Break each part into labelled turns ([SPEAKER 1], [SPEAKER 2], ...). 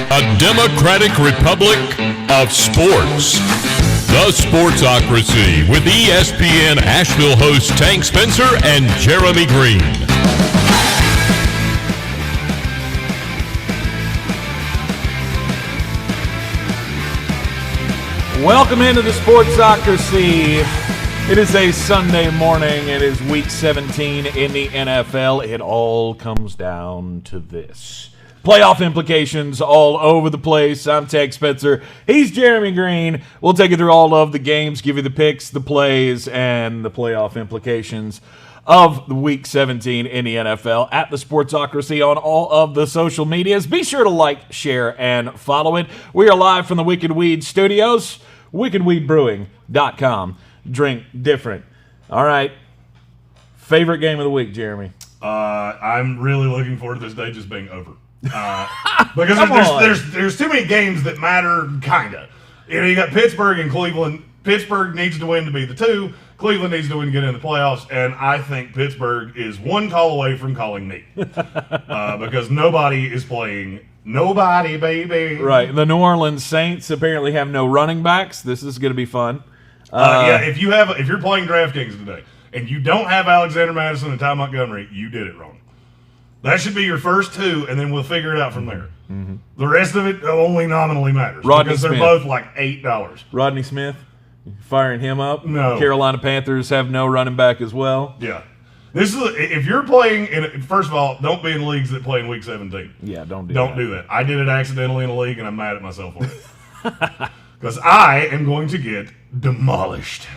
[SPEAKER 1] A democratic republic of sports. The Sportsocracy with ESPN Asheville hosts Tank Spencer and Jeremy Green.
[SPEAKER 2] Welcome into the Sportsocracy. It is a Sunday morning. It is week 17 in the NFL. It all comes down to this. Playoff implications all over the place. I'm Tank Spencer. He's Jeremy Green. We'll take you through all of the games, give you the picks, the plays, and the playoff implications of the week 17 in the NFL at the Sportsocracy on all of the social medias. Be sure to like, share, and follow it. We are live from the Wicked Weed Studios, wickedweedbrewing.com. Drink different. All right. Favorite game of the week, Jeremy?
[SPEAKER 3] I'm really looking forward to this day just being over. Because there's too many games that matter, kinda. You know, you got Pittsburgh and Cleveland. Pittsburgh needs to win to be the 2. Cleveland needs to win to get in the playoffs, and I think Pittsburgh is one call away from calling me. Because nobody is playing. Nobody, baby.
[SPEAKER 2] Right. The New Orleans Saints apparently have no running backs. This is going to be fun.
[SPEAKER 3] If you're playing DraftKings today and you don't have Alexander Madison and Ty Montgomery, you did it wrong. That should be your first 2, and then we'll figure it out from there. Mm-hmm. The rest of it only nominally matters because they're both like $8.
[SPEAKER 2] Rodney Smith, firing him up.
[SPEAKER 3] No.
[SPEAKER 2] Carolina Panthers have no running back as well.
[SPEAKER 3] Yeah. This is if you're playing first of all, don't be in leagues that play in week 17.
[SPEAKER 2] Yeah, don't do that.
[SPEAKER 3] I did it accidentally in a league, and I'm mad at myself for it. Because I am going to get demolished.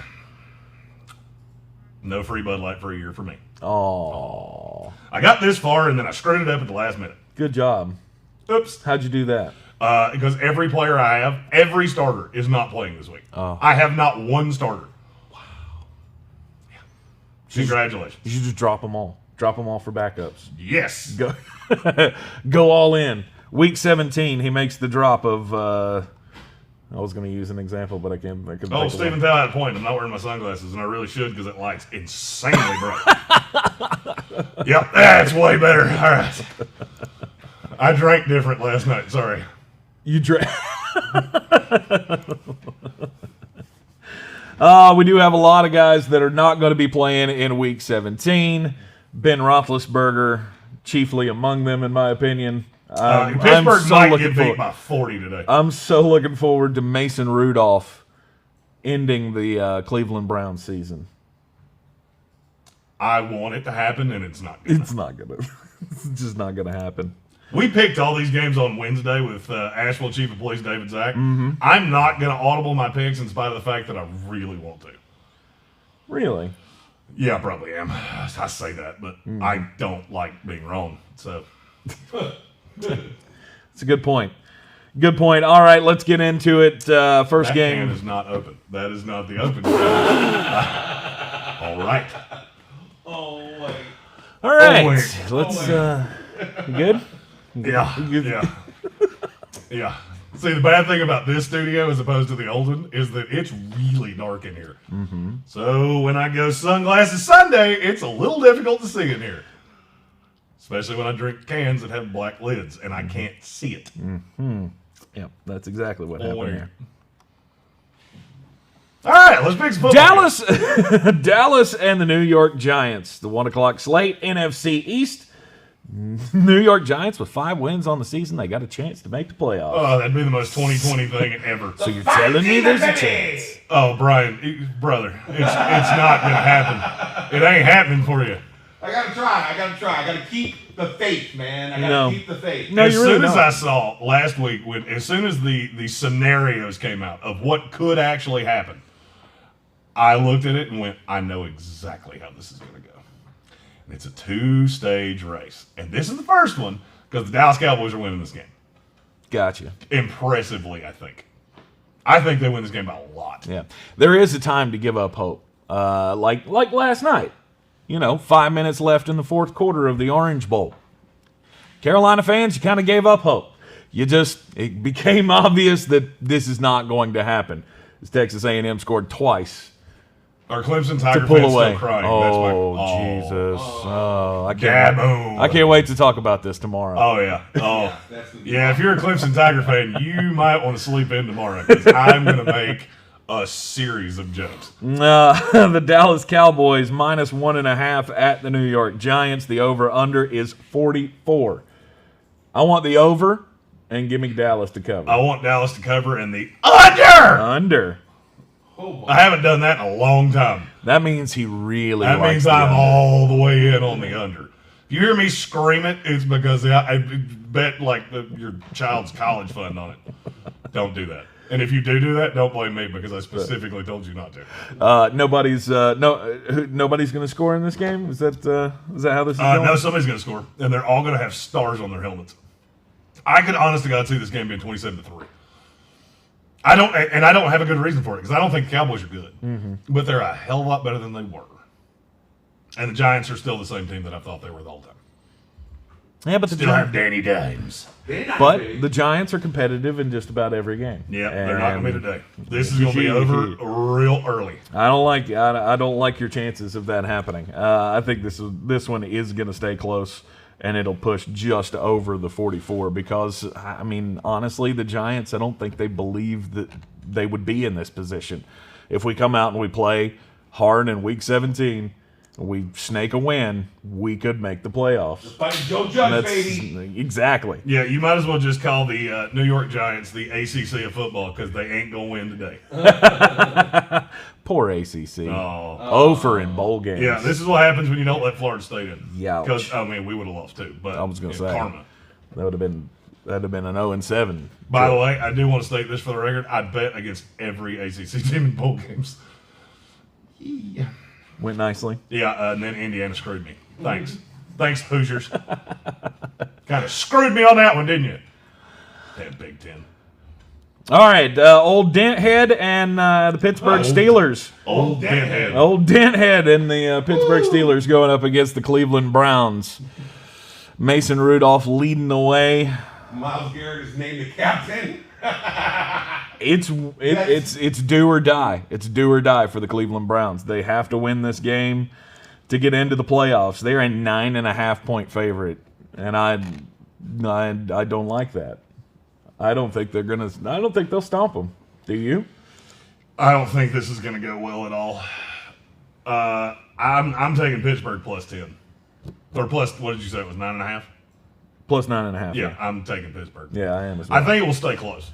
[SPEAKER 3] No free Bud Light for a year for me.
[SPEAKER 2] Oh.
[SPEAKER 3] I got this far, and then I screwed it up at the last minute.
[SPEAKER 2] Good job.
[SPEAKER 3] Oops.
[SPEAKER 2] How'd you do that?
[SPEAKER 3] Because every player I have, every starter is not playing this week.
[SPEAKER 2] Oh.
[SPEAKER 3] I have not one starter. Wow. Yeah. Congratulations.
[SPEAKER 2] You should just drop them all. Drop them all for backups.
[SPEAKER 3] Yes.
[SPEAKER 2] Go all in. Week 17, he makes the drop of... I was going to use an example, but I can't.
[SPEAKER 3] Stephen Tell had a point. I'm not wearing my sunglasses, and I really should because it lights insanely bright. Yep, that's way better. All right. I drank different last night. Sorry.
[SPEAKER 2] You drank. We do have a lot of guys that are not going to be playing in Week 17. Ben Roethlisberger, chiefly among them, in my opinion.
[SPEAKER 3] Pittsburgh might get beat by 40 today.
[SPEAKER 2] I'm so looking forward to Mason Rudolph ending the Cleveland Browns season.
[SPEAKER 3] I want it to happen, and it's not.
[SPEAKER 2] It's not gonna. It's just not gonna happen.
[SPEAKER 3] We picked all these games on Wednesday with Asheville Chief of Police David Zack.
[SPEAKER 2] Mm-hmm.
[SPEAKER 3] I'm not gonna audible my picks in spite of the fact that I really want to.
[SPEAKER 2] Really?
[SPEAKER 3] Yeah, I probably am. I say that, but I don't like being wrong. So.
[SPEAKER 2] It's a good point. Good point. All right, let's get into it. First
[SPEAKER 3] that
[SPEAKER 2] game.
[SPEAKER 3] Can is not open. That is not the open game. All right.
[SPEAKER 4] Oh, wait.
[SPEAKER 2] All right.
[SPEAKER 3] wait.
[SPEAKER 2] Let's. You good?
[SPEAKER 3] Yeah. Yeah. See, the bad thing about this studio as opposed to the old one is that it's really dark in here.
[SPEAKER 2] Mm-hmm.
[SPEAKER 3] So when I go Sunglasses Sunday, it's a little difficult to see in here. Especially when I drink cans that have black lids and I can't see it.
[SPEAKER 2] Mm-hmm. Yeah, that's exactly what happened here.
[SPEAKER 3] All right, let's pick some football.
[SPEAKER 2] Dallas and the New York Giants. The 1 o'clock slate, NFC East. New York Giants with 5 wins on the season. They got a chance to make the playoffs.
[SPEAKER 3] Oh, that'd be the most 2020 thing ever.
[SPEAKER 2] So you're telling me there's a chance?
[SPEAKER 3] Oh, Brian, brother, it's not going to happen. It ain't happening for you.
[SPEAKER 4] I gotta try. I gotta keep the faith, man. I gotta keep the faith.
[SPEAKER 2] No,
[SPEAKER 3] as
[SPEAKER 2] you really
[SPEAKER 3] soon as
[SPEAKER 2] don't.
[SPEAKER 3] I saw last week, as soon as the scenarios came out of what could actually happen, I looked at it and went, I know exactly how this is going to go. And it's a 2-stage race. And this is the first one because the Dallas Cowboys are winning this game.
[SPEAKER 2] Gotcha.
[SPEAKER 3] Impressively, I think. I think they win this game by a lot.
[SPEAKER 2] Yeah. There is a time to give up hope. Like last night. 5 minutes left in the fourth quarter of the Orange Bowl. Carolina fans, you kind of gave up hope. It became obvious that this is not going to happen. As Texas A&M scored twice
[SPEAKER 3] Our Clemson Tiger
[SPEAKER 2] to pull
[SPEAKER 3] fans
[SPEAKER 2] away.
[SPEAKER 3] still crying.
[SPEAKER 2] Jesus! Oh, I can't.
[SPEAKER 3] Gabbo.
[SPEAKER 2] I can't wait to talk about this tomorrow.
[SPEAKER 3] Oh yeah. Oh
[SPEAKER 4] That's the
[SPEAKER 3] yeah. If you're a Clemson Tiger fan, you might want to sleep in tomorrow because I'm going to make a series of jokes.
[SPEAKER 2] The Dallas Cowboys -1.5 at the New York Giants. The over/under is 44. I want the over, and give me Dallas to cover.
[SPEAKER 3] I want Dallas to cover and the under.
[SPEAKER 2] Under.
[SPEAKER 4] Oh,
[SPEAKER 3] I haven't done that in a long time.
[SPEAKER 2] That means he really.
[SPEAKER 3] That
[SPEAKER 2] likes
[SPEAKER 3] means
[SPEAKER 2] the
[SPEAKER 3] I'm
[SPEAKER 2] under.
[SPEAKER 3] all the way in on the under. If you hear me scream it, it's because I bet like your child's college fund on it. Don't do that. And if you do that, don't blame me because I specifically told you not to.
[SPEAKER 2] Nobody's going to score in this game. Is that how this is going?
[SPEAKER 3] No, somebody's going to score, and they're all going to have stars on their helmets. I could, honest to God, see this game being 27-3. I don't have a good reason for it because I don't think the Cowboys are good, but they're a hell of a lot better than they were. And the Giants are still the same team that I thought they were the whole time.
[SPEAKER 2] Yeah, but
[SPEAKER 3] Still have Danny Dimes.
[SPEAKER 4] they're not
[SPEAKER 2] But
[SPEAKER 4] big.
[SPEAKER 2] the Giants are competitive in just about every game.
[SPEAKER 3] Yeah, they're not going to be
[SPEAKER 2] And
[SPEAKER 3] today. This is going to be over real early.
[SPEAKER 2] I don't like your chances of that happening. I think this one is going to stay close, and it'll push just over the 44 because, I mean, honestly, the Giants, I don't think they believe that they would be in this position. If we come out and we play hard in Week 17, we snake a win, we could make the playoffs.
[SPEAKER 4] Like Joe Judge,
[SPEAKER 2] That's
[SPEAKER 4] baby.
[SPEAKER 2] exactly.
[SPEAKER 3] Yeah, you might as well just call the New York Giants the ACC of football because they ain't going to win today.
[SPEAKER 2] Poor ACC.
[SPEAKER 3] Oh.
[SPEAKER 2] Over in bowl games.
[SPEAKER 3] Yeah, this is what happens when you don't let Florida State in.
[SPEAKER 2] Youch.
[SPEAKER 3] Because, I mean, we would have lost too. But
[SPEAKER 2] I was gonna say.
[SPEAKER 3] karma.
[SPEAKER 2] That'd have been an 0-7.
[SPEAKER 3] By the way, I do want to state this for the record. I bet against every ACC team in bowl games.
[SPEAKER 2] Went nicely.
[SPEAKER 3] Yeah, and then Indiana screwed me. Thanks. Thanks, Hoosiers. Kind of screwed me on that one, didn't you? Damn Big Ten.
[SPEAKER 2] All right, old Denthead and the Pittsburgh Steelers.
[SPEAKER 3] Old Denthead.
[SPEAKER 2] Old Denthead and the Pittsburgh Steelers going up against the Cleveland Browns. Mason Rudolph leading the way.
[SPEAKER 4] Myles Garrett is named the captain.
[SPEAKER 2] It's do or die. It's do or die for the Cleveland Browns. They have to win this game to get into the playoffs. They're a 9.5-point favorite, and I don't like that. I don't think they'll stomp them. Do you?
[SPEAKER 3] I don't think this is going to go well at all. I'm taking Pittsburgh plus 10. Or plus, what did you say it was, 9.5?
[SPEAKER 2] Plus 9.5.
[SPEAKER 3] Yeah, I'm taking Pittsburgh.
[SPEAKER 2] Yeah, I am as well.
[SPEAKER 3] I think it will stay close.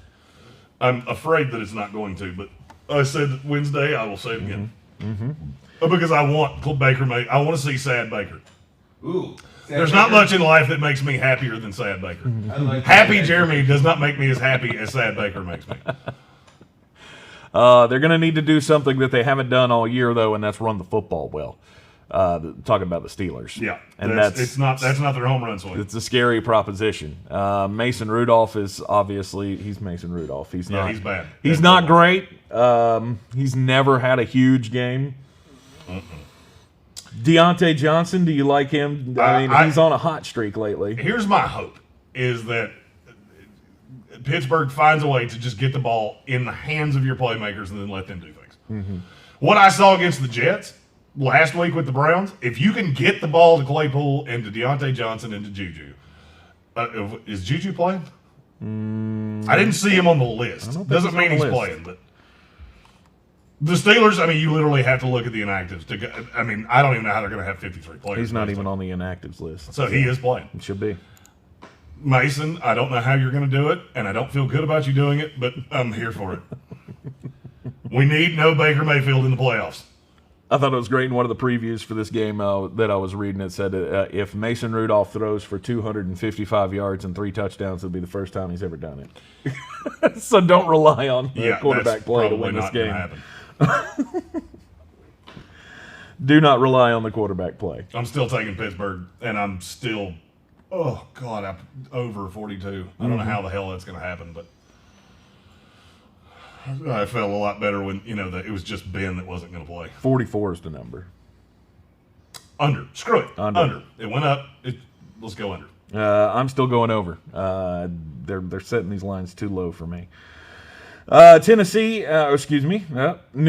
[SPEAKER 3] I'm afraid that it's not going to, but I said Wednesday, I will say it again. Because I want Baker I want to see sad Baker.
[SPEAKER 4] Ooh.
[SPEAKER 3] There's not much in life that makes me happier than sad Baker.
[SPEAKER 4] I like
[SPEAKER 3] Happy
[SPEAKER 4] that.
[SPEAKER 3] Jeremy does not make me as happy as sad Baker makes me.
[SPEAKER 2] They're going to need to do something that they haven't done all year, though, and that's run the football well. Talking about the Steelers.
[SPEAKER 3] Yeah,
[SPEAKER 2] and
[SPEAKER 3] that's not their home run swing.
[SPEAKER 2] It's a scary proposition. Mason Rudolph is obviously he's Mason Rudolph. He's
[SPEAKER 3] Yeah,
[SPEAKER 2] not.
[SPEAKER 3] he's bad.
[SPEAKER 2] He's
[SPEAKER 3] That's
[SPEAKER 2] not
[SPEAKER 3] bad.
[SPEAKER 2] great. He's never had a huge game. Deontay Johnson, do you like him? I mean, he's on a hot streak lately.
[SPEAKER 3] Here's my hope: is that Pittsburgh finds a way to just get the ball in the hands of your playmakers and then let them do things. What I saw against the Jets last week with the Browns, if you can get the ball to Claypool and to Deontay Johnson and to Juju, is Juju playing? I didn't see him on the list.
[SPEAKER 2] think
[SPEAKER 3] Doesn't
[SPEAKER 2] he's
[SPEAKER 3] mean
[SPEAKER 2] on the
[SPEAKER 3] he's
[SPEAKER 2] list.
[SPEAKER 3] playing, but the Steelers. I mean, you literally have to look at the inactives. I mean, I don't even know how they're going to have 53 players.
[SPEAKER 2] He's not even on the inactives list.
[SPEAKER 3] So he is playing.
[SPEAKER 2] It should be.
[SPEAKER 3] Mason, I don't know how you're going to do it, and I don't feel good about you doing it, but I'm here for it. We need no Baker Mayfield in the playoffs.
[SPEAKER 2] I thought it was great in one of the previews for this game that I was reading. It said if Mason Rudolph throws for 255 yards and 3 touchdowns, it'll be the first time he's ever done it. So don't rely on the quarterback
[SPEAKER 3] that's
[SPEAKER 2] play to
[SPEAKER 3] probably
[SPEAKER 2] win this
[SPEAKER 3] not gonna
[SPEAKER 2] game.
[SPEAKER 3] happen.
[SPEAKER 2] Do not rely on the quarterback play.
[SPEAKER 3] I'm still taking Pittsburgh, and I'm still, oh, God, I'm over 42. I don't know how the hell that's going to happen, but I felt a lot better when, that it was just Ben that wasn't going to play.
[SPEAKER 2] 44 is the number.
[SPEAKER 3] Under. Screw it.
[SPEAKER 2] Under.
[SPEAKER 3] It went up. Let's go under.
[SPEAKER 2] I'm still going over. They're setting these lines too low for me. New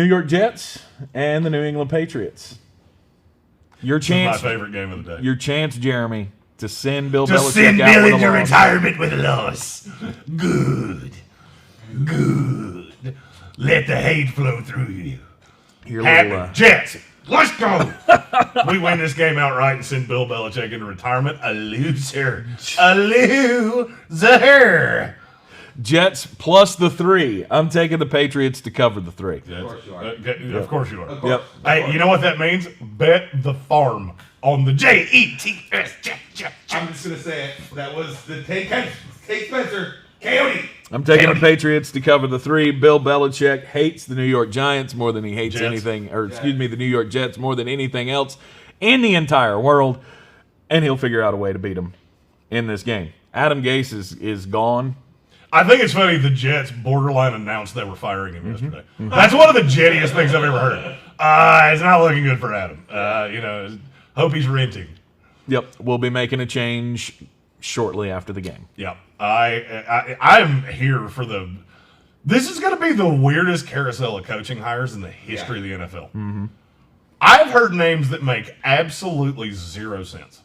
[SPEAKER 2] York Jets and the New England Patriots. Your chance,
[SPEAKER 3] my favorite game of the day.
[SPEAKER 2] Your chance, Jeremy, to send Bill
[SPEAKER 3] to
[SPEAKER 2] Belichick
[SPEAKER 3] send
[SPEAKER 2] out
[SPEAKER 3] Bill
[SPEAKER 2] with a
[SPEAKER 3] into
[SPEAKER 2] loss.
[SPEAKER 3] retirement with a loss. Good. Let the hate flow through you.
[SPEAKER 2] Your
[SPEAKER 3] Happy
[SPEAKER 2] little,
[SPEAKER 3] Jets. Let's go. We win this game outright and send Bill Belichick into retirement. A loser. A loser.
[SPEAKER 2] Jets plus the 3. I'm taking the Patriots to cover the 3.
[SPEAKER 3] Of
[SPEAKER 4] course you are.
[SPEAKER 3] Of course you are.
[SPEAKER 2] Yep.
[SPEAKER 3] Hey, you know what that means? Bet the farm on the Jets.
[SPEAKER 4] I'm just gonna say it. That was the Take Spencer Coyote.
[SPEAKER 2] I'm taking the Patriots to cover the 3. Bill Belichick hates the New York Giants more than he hates anything, the New York Jets more than anything else in the entire world, and he'll figure out a way to beat them in this game. Adam Gase is gone.
[SPEAKER 3] I think it's funny the Jets borderline announced they were firing him yesterday. That's one of the jettiest things I've ever heard. It's not looking good for Adam. Hope he's renting.
[SPEAKER 2] Yep, we'll be making a change shortly after the game.
[SPEAKER 3] Yep. I'm here for the. This is going to be the weirdest carousel of coaching hires in the history of the NFL. Mm-hmm. I've heard names that make absolutely zero sense.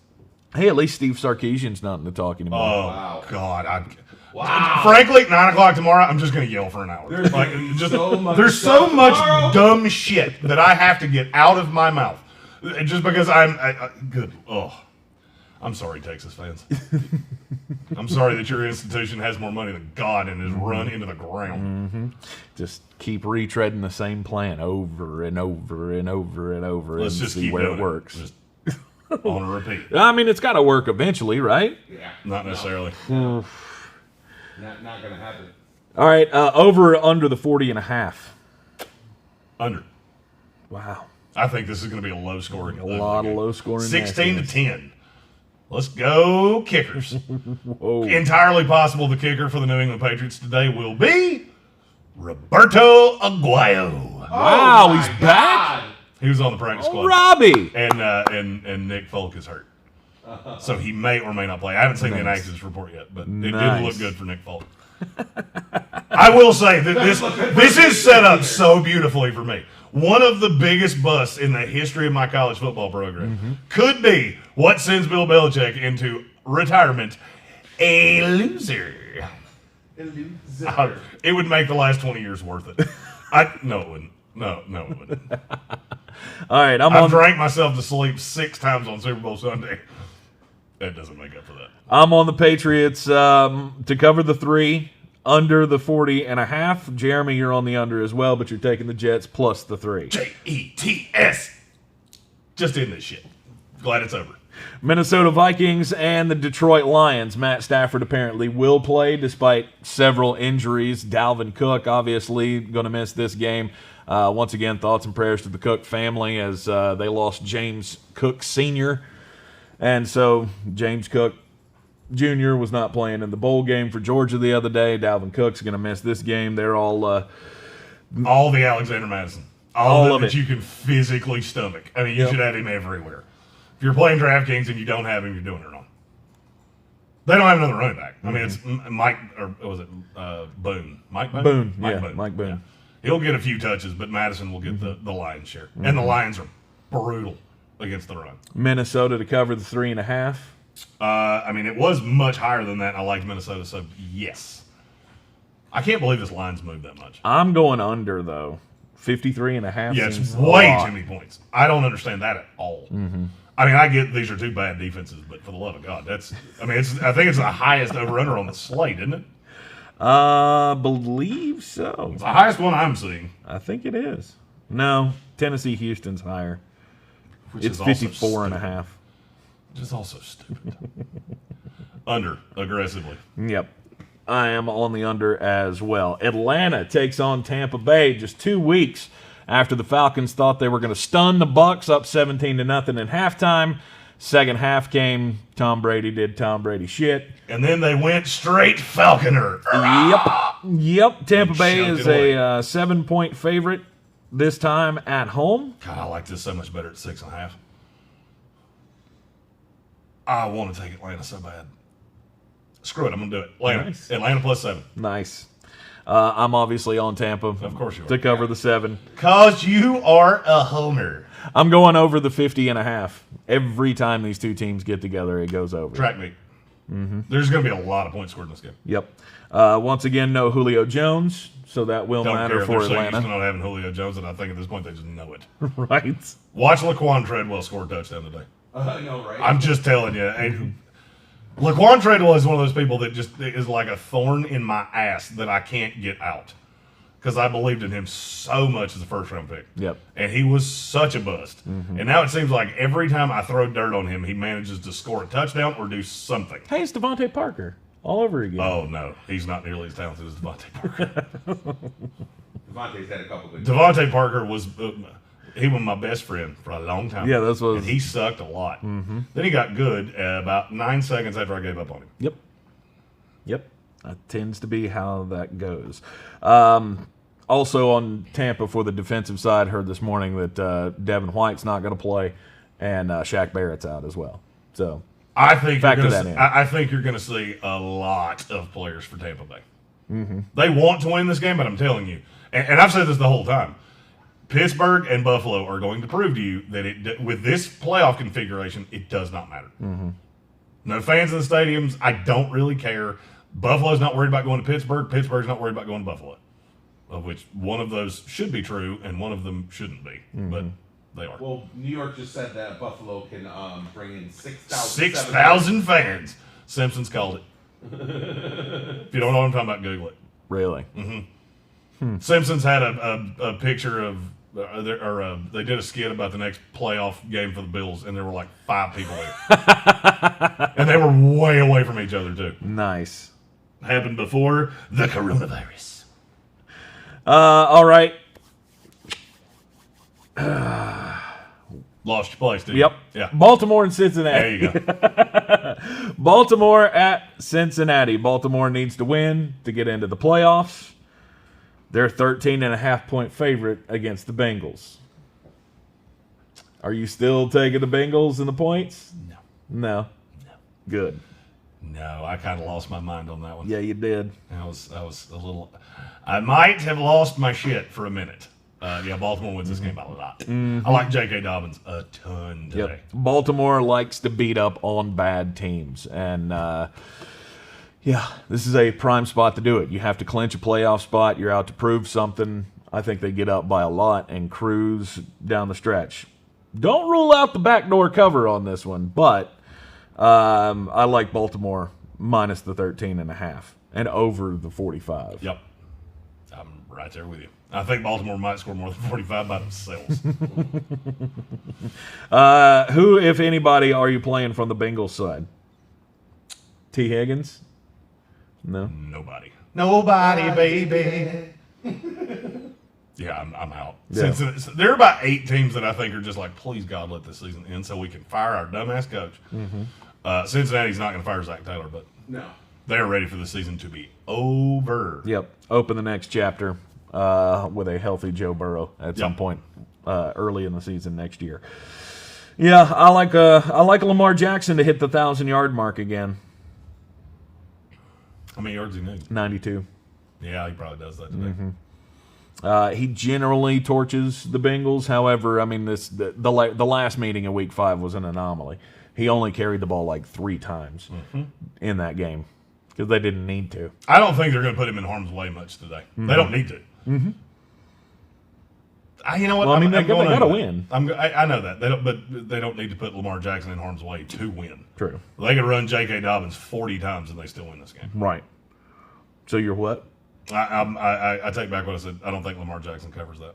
[SPEAKER 2] Hey, at least Steve Sarkisian's not in the talk anymore.
[SPEAKER 3] Oh,
[SPEAKER 4] Wow.
[SPEAKER 3] God.
[SPEAKER 4] Wow.
[SPEAKER 3] Frankly, 9 o'clock tomorrow, I'm just going to yell for an hour.
[SPEAKER 4] There's so much
[SPEAKER 3] there's so
[SPEAKER 4] stuff
[SPEAKER 3] much
[SPEAKER 4] tomorrow.
[SPEAKER 3] dumb shit that I have to get out of my mouth. Just because good. Oh, I'm sorry, Texas fans. I'm sorry that your institution has more money than God and is run into the ground.
[SPEAKER 2] Mm-hmm. Just keep retreading the same plan over and over and over and over
[SPEAKER 3] Let's
[SPEAKER 2] and
[SPEAKER 3] just
[SPEAKER 2] see
[SPEAKER 3] keep
[SPEAKER 2] where
[SPEAKER 3] doing
[SPEAKER 2] it works.
[SPEAKER 3] Just on a repeat.
[SPEAKER 2] I mean, it's got to work eventually, right?
[SPEAKER 4] Yeah.
[SPEAKER 3] Not necessarily.
[SPEAKER 4] Not gonna happen.
[SPEAKER 2] All right, over or under the 40.5.
[SPEAKER 3] Under.
[SPEAKER 2] Wow.
[SPEAKER 3] I think this is going to be a low scoring.
[SPEAKER 2] A lot of low scoring.
[SPEAKER 3] 16 to 10. Let's go Kickers.
[SPEAKER 2] Whoa.
[SPEAKER 3] Entirely possible the kicker for the New England Patriots today will be Roberto Aguayo.
[SPEAKER 2] Wow,
[SPEAKER 4] Oh
[SPEAKER 2] he's
[SPEAKER 4] my
[SPEAKER 2] back?
[SPEAKER 4] God.
[SPEAKER 3] He was on the practice
[SPEAKER 2] Oh,
[SPEAKER 3] squad.
[SPEAKER 2] Robbie.
[SPEAKER 3] And Nick Folk is hurt. So he may or may not play. I haven't seen the
[SPEAKER 2] Nice.
[SPEAKER 3] inactives report yet, but it
[SPEAKER 2] Nice.
[SPEAKER 3] didn't look good for Nick Folk. I will say that this is set up so beautifully for me. One of the biggest busts in the history of my college football program could be what sends Bill Belichick into retirement, a loser. It would make the last 20 years worth it. No, it wouldn't. No, it wouldn't.
[SPEAKER 2] All right,
[SPEAKER 3] I've drank myself to sleep 6 times on Super Bowl Sunday. That doesn't make up for that.
[SPEAKER 2] I'm on the Patriots to cover the 3, under the 40.5. Jeremy, you're on the under as well, but you're taking the Jets plus the 3.
[SPEAKER 3] Jets. Just in this shit. Glad it's over.
[SPEAKER 2] Minnesota Vikings and the Detroit Lions. Matt Stafford apparently will play despite several injuries. Dalvin Cook obviously going to miss this game. Once again, thoughts and prayers to the Cook family as they lost James Cook Sr. And so James Cook Jr. was not playing in the bowl game for Georgia the other day. Dalvin Cook's going to miss this game. They're all
[SPEAKER 3] the Alexander Madison.
[SPEAKER 2] All of
[SPEAKER 3] that
[SPEAKER 2] it.
[SPEAKER 3] you can physically stomach. I mean, you should have him everywhere. If you're playing DraftKings and you don't have him, you're doing it wrong. They don't have another running back. I mean, it's Mike, or was it Boone? Mike Boone?
[SPEAKER 2] Boone.
[SPEAKER 3] Mike Boone. Yeah. He'll get a few touches, but Madison will get the lion's share. And the Lions are brutal against the run.
[SPEAKER 2] Minnesota to cover the 3.5.
[SPEAKER 3] I mean, it was much higher than that. I liked Minnesota, so yes. I can't believe this line's moved that much.
[SPEAKER 2] I'm going under, though. 53.5.
[SPEAKER 3] Yeah, it's
[SPEAKER 2] seems
[SPEAKER 3] way
[SPEAKER 2] a lot.
[SPEAKER 3] too many points. I don't understand that at all. I mean, I get these are 2 bad defenses, but for the love of God, I think it's the highest over-under on the slate, isn't it?
[SPEAKER 2] Believe so.
[SPEAKER 3] It's the highest one I'm seeing.
[SPEAKER 2] I think it is. No, Tennessee Houston's higher.
[SPEAKER 3] Which
[SPEAKER 2] It's
[SPEAKER 3] is also
[SPEAKER 2] 54.5.
[SPEAKER 3] Which is also stupid. Under, aggressively.
[SPEAKER 2] Yep. I am on the under as well. Atlanta takes on Tampa Bay just 2 weeks after the Falcons thought they were going to stun the Bucs up 17-0 in halftime. Second half came, Tom Brady did Tom Brady shit.
[SPEAKER 3] And then they went straight Falconer.
[SPEAKER 2] Yep. Tampa Bay
[SPEAKER 3] chunked
[SPEAKER 2] is
[SPEAKER 3] it away.
[SPEAKER 2] a 7-point favorite this time at home.
[SPEAKER 3] God, I like this so much better at 6.5. I want to take Atlanta so bad. Screw it, I'm going to do it. Atlanta.
[SPEAKER 2] Nice.
[SPEAKER 3] Atlanta plus 7.
[SPEAKER 2] Nice. I'm obviously on Tampa.
[SPEAKER 3] Of course you are.
[SPEAKER 2] To cover the 7.
[SPEAKER 3] Because you are a homer.
[SPEAKER 2] I'm going over the 50.5. Every time these two teams get together, it goes over.
[SPEAKER 3] Track meet. There's going to be a lot of points scored in this game.
[SPEAKER 2] Yep. Once again, no Julio Jones, so that will
[SPEAKER 3] Don't
[SPEAKER 2] matter
[SPEAKER 3] care if
[SPEAKER 2] for
[SPEAKER 3] they're so used
[SPEAKER 2] Atlanta.
[SPEAKER 3] to not having Julio Jones, and I think at this point they just know it.
[SPEAKER 2] Right.
[SPEAKER 3] Watch Laquan Treadwell score a touchdown today.
[SPEAKER 4] I know, right?
[SPEAKER 3] I'm just telling you. And Laquan Treadwell is one of those people that just is like a thorn in my ass that I can't get out. Because I believed in him so much as a first-round pick.
[SPEAKER 2] Yep.
[SPEAKER 3] And he was such a bust. And now it seems like every time I throw dirt on him, he manages to score a touchdown or do something.
[SPEAKER 2] Hey, it's Devontae Parker all over again.
[SPEAKER 3] Oh, no. He's not nearly as talented as Devontae Parker.
[SPEAKER 4] Devontae's had a couple good.
[SPEAKER 3] Devontae Parker was... he was my best friend for a long time.
[SPEAKER 2] Yeah, that's what.
[SPEAKER 3] And he sucked a lot. Then he got good about 9 seconds after I gave up on him.
[SPEAKER 2] Yep. Yep. That tends to be how that goes. Also on Tampa for the defensive side, heard this morning that Devin White's not going to play, and Shaq Barrett's out as well. So
[SPEAKER 3] I think
[SPEAKER 2] factor that in.
[SPEAKER 3] I think you're going to see a lot of players for Tampa Bay. They want to win this game, but I'm telling you, and I've said this the whole time, Pittsburgh and Buffalo are going to prove to you that with this playoff configuration, it does not matter. No fans in the stadiums. I don't really care. Buffalo's not worried about going to Pittsburgh. Pittsburgh's not worried about going to Buffalo. Of which one of those should be true and one of them shouldn't be. But they are.
[SPEAKER 4] Well, New York just said that Buffalo can bring in
[SPEAKER 3] 6,000 fans. Simpsons called it. If you don't know what I'm talking about, Google it.
[SPEAKER 2] really,
[SPEAKER 3] Simpsons had a picture of, they did a skit about the next playoff game for the Bills, and there were like 5 people there. And they were way away from each other, too.
[SPEAKER 2] nice.
[SPEAKER 3] Happened before the coronavirus.
[SPEAKER 2] All right.
[SPEAKER 3] Lost your place, dude.
[SPEAKER 2] Yep.
[SPEAKER 3] Yeah.
[SPEAKER 2] Baltimore and Cincinnati.
[SPEAKER 3] There you go.
[SPEAKER 2] Baltimore at Cincinnati. Baltimore needs to win to get into the playoffs. They're 13.5-point favorite against the Bengals. Are you still taking the Bengals and the points?
[SPEAKER 3] No.
[SPEAKER 2] No. Good.
[SPEAKER 3] No, I kind of lost my mind on that one.
[SPEAKER 2] Yeah, you did.
[SPEAKER 3] I was a little. I might have lost my shit for a minute. Yeah, Baltimore wins this game by a lot. I like J.K. Dobbins a ton today.
[SPEAKER 2] Yep. Baltimore likes to beat up on bad teams, and yeah, this is a prime spot to do it. You have to clinch a playoff spot. You're out to prove something. I think they get up by a lot and cruise down the stretch. Don't rule out the backdoor cover on this one, but I like Baltimore minus the 13.5 and over the 45.
[SPEAKER 3] Yep. I'm right there with you. I think Baltimore might score more than 45 by themselves.
[SPEAKER 2] Who, if anybody, are you playing from the Bengals side? T. Higgins? No.
[SPEAKER 3] Nobody, baby. Yeah, I'm out.
[SPEAKER 2] Yeah.
[SPEAKER 3] Since there are about 8 teams that I think are just like, please God, let this season end so we can fire our dumbass coach. Cincinnati's not going to fire Zach Taylor, but
[SPEAKER 4] No.
[SPEAKER 3] they're ready for the season to be over.
[SPEAKER 2] Yep. Open the next chapter with a healthy Joe Burrow at some point early in the season next year. Yeah, I like Lamar Jackson to hit the 1,000-yard mark again.
[SPEAKER 3] How many yards he need?
[SPEAKER 2] 92.
[SPEAKER 3] Yeah, he probably does that today.
[SPEAKER 2] He generally torches the Bengals. However, I mean, the last meeting in Week 5 was an anomaly. He only carried the ball like 3 times in that game because they didn't need to.
[SPEAKER 3] I don't think they're going to put him in harm's way much today. They don't need to. You know what?
[SPEAKER 2] Well, I mean, they
[SPEAKER 3] going
[SPEAKER 2] got to
[SPEAKER 3] under
[SPEAKER 2] win.
[SPEAKER 3] that. I know that. But they don't need to put Lamar Jackson in harm's way to win.
[SPEAKER 2] True.
[SPEAKER 3] They could run J.K. Dobbins 40 times and they still win this game.
[SPEAKER 2] Right. So you're what?
[SPEAKER 3] I take back what I said. I don't think Lamar Jackson covers that.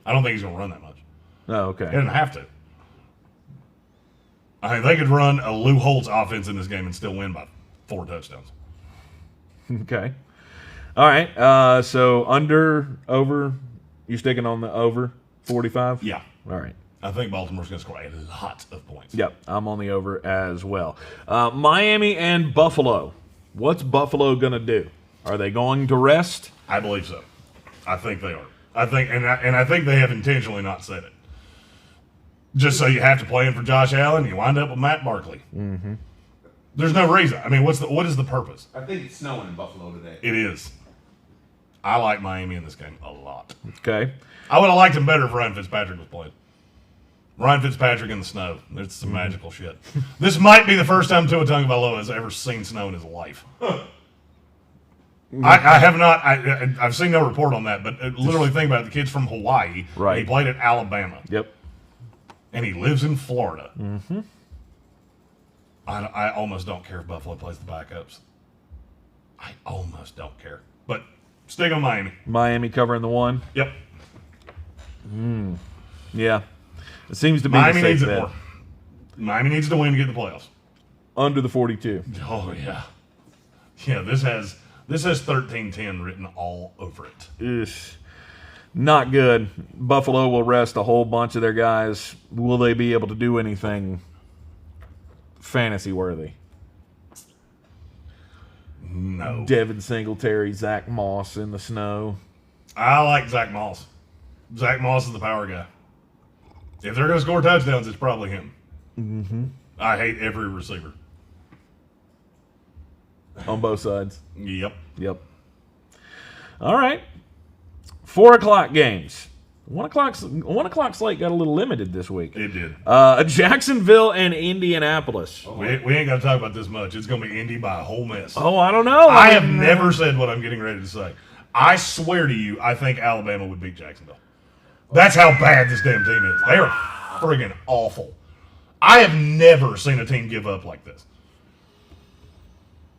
[SPEAKER 3] I don't think he's going to run that much.
[SPEAKER 2] Oh, okay.
[SPEAKER 3] He doesn't have to. I mean, they could run a Lou Holtz offense in this game and still win by 4 touchdowns.
[SPEAKER 2] Okay. All right. So under, over, you sticking on the over 45?
[SPEAKER 3] Yeah.
[SPEAKER 2] All right.
[SPEAKER 3] I think Baltimore's going to score a lot of points.
[SPEAKER 2] Yep. I'm on the over as well. Miami and Buffalo. What's Buffalo going to do? Are they going to rest?
[SPEAKER 3] I believe so. I think they are. I think they have intentionally not said it. Just so you have to play in for Josh Allen, you wind up with Matt Barkley. There's no reason. I mean, what is the purpose?
[SPEAKER 4] I think it's snowing in Buffalo today.
[SPEAKER 3] It is. I like Miami in this game a lot.
[SPEAKER 2] Okay.
[SPEAKER 3] I would have liked him better if Ryan Fitzpatrick was playing. Ryan Fitzpatrick in the snow. It's some magical shit. This might be the first time Tua Tagovailoa has ever seen snow in his life. I have not. I've seen no report on that, but literally think about it. The kid's from Hawaii.
[SPEAKER 2] Right.
[SPEAKER 3] He played at Alabama.
[SPEAKER 2] Yep.
[SPEAKER 3] And he lives in Florida. Mm-hmm. I almost don't care if Buffalo plays the backups. I almost don't care. But stick on Miami.
[SPEAKER 2] Miami covering the 1.
[SPEAKER 3] Yep.
[SPEAKER 2] Yeah. It seems to be
[SPEAKER 3] Miami
[SPEAKER 2] the safe
[SPEAKER 3] needs it
[SPEAKER 2] bet.
[SPEAKER 3] more. Miami needs to win to get in the playoffs.
[SPEAKER 2] Under the 42.
[SPEAKER 3] Oh yeah. Yeah, this has 13-10 written all over it.
[SPEAKER 2] Ugh. Not good. Buffalo will rest a whole bunch of their guys. Will they be able to do anything fantasy worthy?
[SPEAKER 3] No.
[SPEAKER 2] Devin Singletary, Zach Moss in the snow.
[SPEAKER 3] I like Zach Moss. Zach Moss is the power guy. If they're going to score touchdowns, it's probably him. Mm-hmm. I hate every receiver.
[SPEAKER 2] On both sides.
[SPEAKER 3] Yep.
[SPEAKER 2] Yep. All right. 4 o'clock games. 1 o'clock slate got a little limited this week.
[SPEAKER 3] It did.
[SPEAKER 2] Jacksonville and Indianapolis.
[SPEAKER 3] We ain't got to talk about this much. It's going to be Indy by a whole mess.
[SPEAKER 2] Oh, I don't know.
[SPEAKER 3] I have never said what I'm getting ready to say. I swear to you, I think Alabama would beat Jacksonville. That's how bad this damn team is. They are friggin' awful. I have never seen a team give up like this.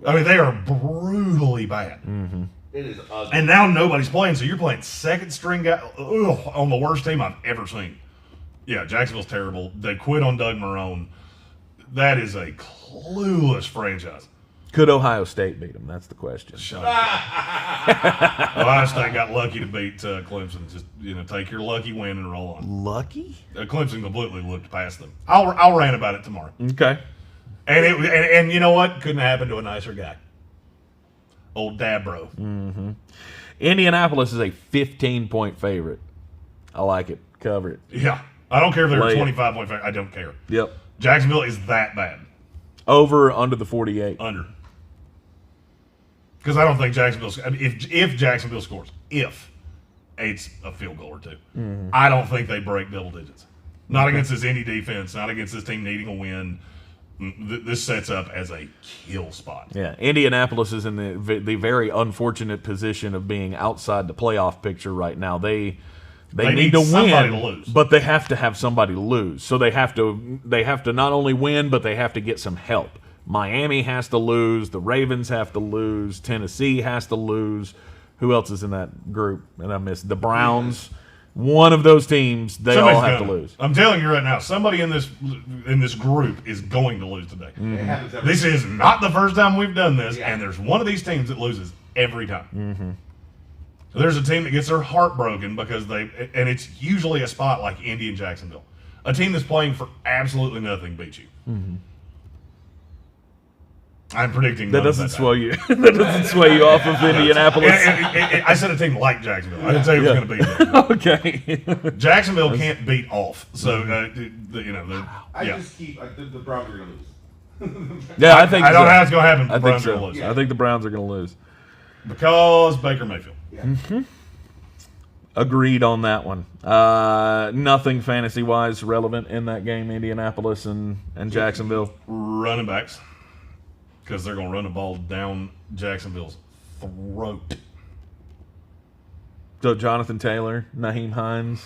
[SPEAKER 3] I mean, they are brutally bad.
[SPEAKER 2] Mm-hmm.
[SPEAKER 4] It is ugly.
[SPEAKER 3] And now nobody's playing, so you're playing second string guy on the worst team I've ever seen. Yeah, Jacksonville's terrible. They quit on Doug Marrone. That is a clueless franchise.
[SPEAKER 2] Could Ohio State beat them? That's the question.
[SPEAKER 3] Shut up. Ohio State got lucky to beat Clemson. Just take your lucky win and roll on.
[SPEAKER 2] Lucky?
[SPEAKER 3] Clemson completely looked past them. I'll rant about it tomorrow.
[SPEAKER 2] Okay.
[SPEAKER 3] And you know what? Couldn't happen to a nicer guy. Old Dabro.
[SPEAKER 2] Mm-hmm. Indianapolis is a 15-point favorite. I like it. Cover it.
[SPEAKER 3] Yeah. I don't care if they're
[SPEAKER 2] Lay
[SPEAKER 3] a
[SPEAKER 2] it.
[SPEAKER 3] 25-point favorite. I don't care.
[SPEAKER 2] Yep.
[SPEAKER 3] Jacksonville is that bad.
[SPEAKER 2] Over or under the 48?
[SPEAKER 3] Under. Because I don't think Jacksonville. If Jacksonville scores, it's a field goal or two.
[SPEAKER 2] Mm-hmm.
[SPEAKER 3] I don't think they break double digits. Not against this Indy defense. Not against this team needing a win. This sets up as a kill spot.
[SPEAKER 2] Yeah, Indianapolis is in the very unfortunate position of being outside the playoff picture right now. They need to
[SPEAKER 3] somebody
[SPEAKER 2] win,
[SPEAKER 3] to lose.
[SPEAKER 2] but they have to have somebody lose. So they have to not only win, but they have to get some help. Miami has to lose. The Ravens have to lose. Tennessee has to lose. Who else is in that group? And I missed the Browns. One of those teams,
[SPEAKER 3] Somebody's
[SPEAKER 2] all have to
[SPEAKER 3] gonna.
[SPEAKER 2] lose.
[SPEAKER 3] I'm telling you right now, somebody in this group is going to lose today.
[SPEAKER 4] It happens every
[SPEAKER 3] This is not the first time we've done this,
[SPEAKER 4] Yeah.
[SPEAKER 3] and there's one of these teams that loses every time. Mm-hmm. There's a team that gets their heart broken because and it's usually a spot like Indy and Jacksonville. A team that's playing for absolutely nothing beats you.
[SPEAKER 2] Mm-hmm.
[SPEAKER 3] I'm predicting
[SPEAKER 2] That
[SPEAKER 3] none of
[SPEAKER 2] doesn't
[SPEAKER 3] time.
[SPEAKER 2] sway you. That doesn't sway you off of Indianapolis.
[SPEAKER 3] I said a team like Jacksonville. I didn't say it was
[SPEAKER 2] Yeah.
[SPEAKER 3] going to beat them.
[SPEAKER 2] Okay.
[SPEAKER 3] Jacksonville can't beat off. So,
[SPEAKER 4] I
[SPEAKER 3] yeah.
[SPEAKER 4] just keep the Browns are gonna lose.
[SPEAKER 2] Yeah, I think
[SPEAKER 3] I don't
[SPEAKER 2] so.
[SPEAKER 3] know how it's going to happen.
[SPEAKER 2] I think
[SPEAKER 3] Browns are
[SPEAKER 2] so.
[SPEAKER 3] gonna lose.
[SPEAKER 2] I think the Browns are going to lose.
[SPEAKER 3] Because Baker Mayfield.
[SPEAKER 4] Yeah.
[SPEAKER 2] Agreed on that one. Nothing fantasy-wise relevant in that game, Indianapolis and Jacksonville.
[SPEAKER 3] Running backs. Because they're going to run the ball down Jacksonville's throat.
[SPEAKER 2] So Jonathan Taylor, Naheem Hines.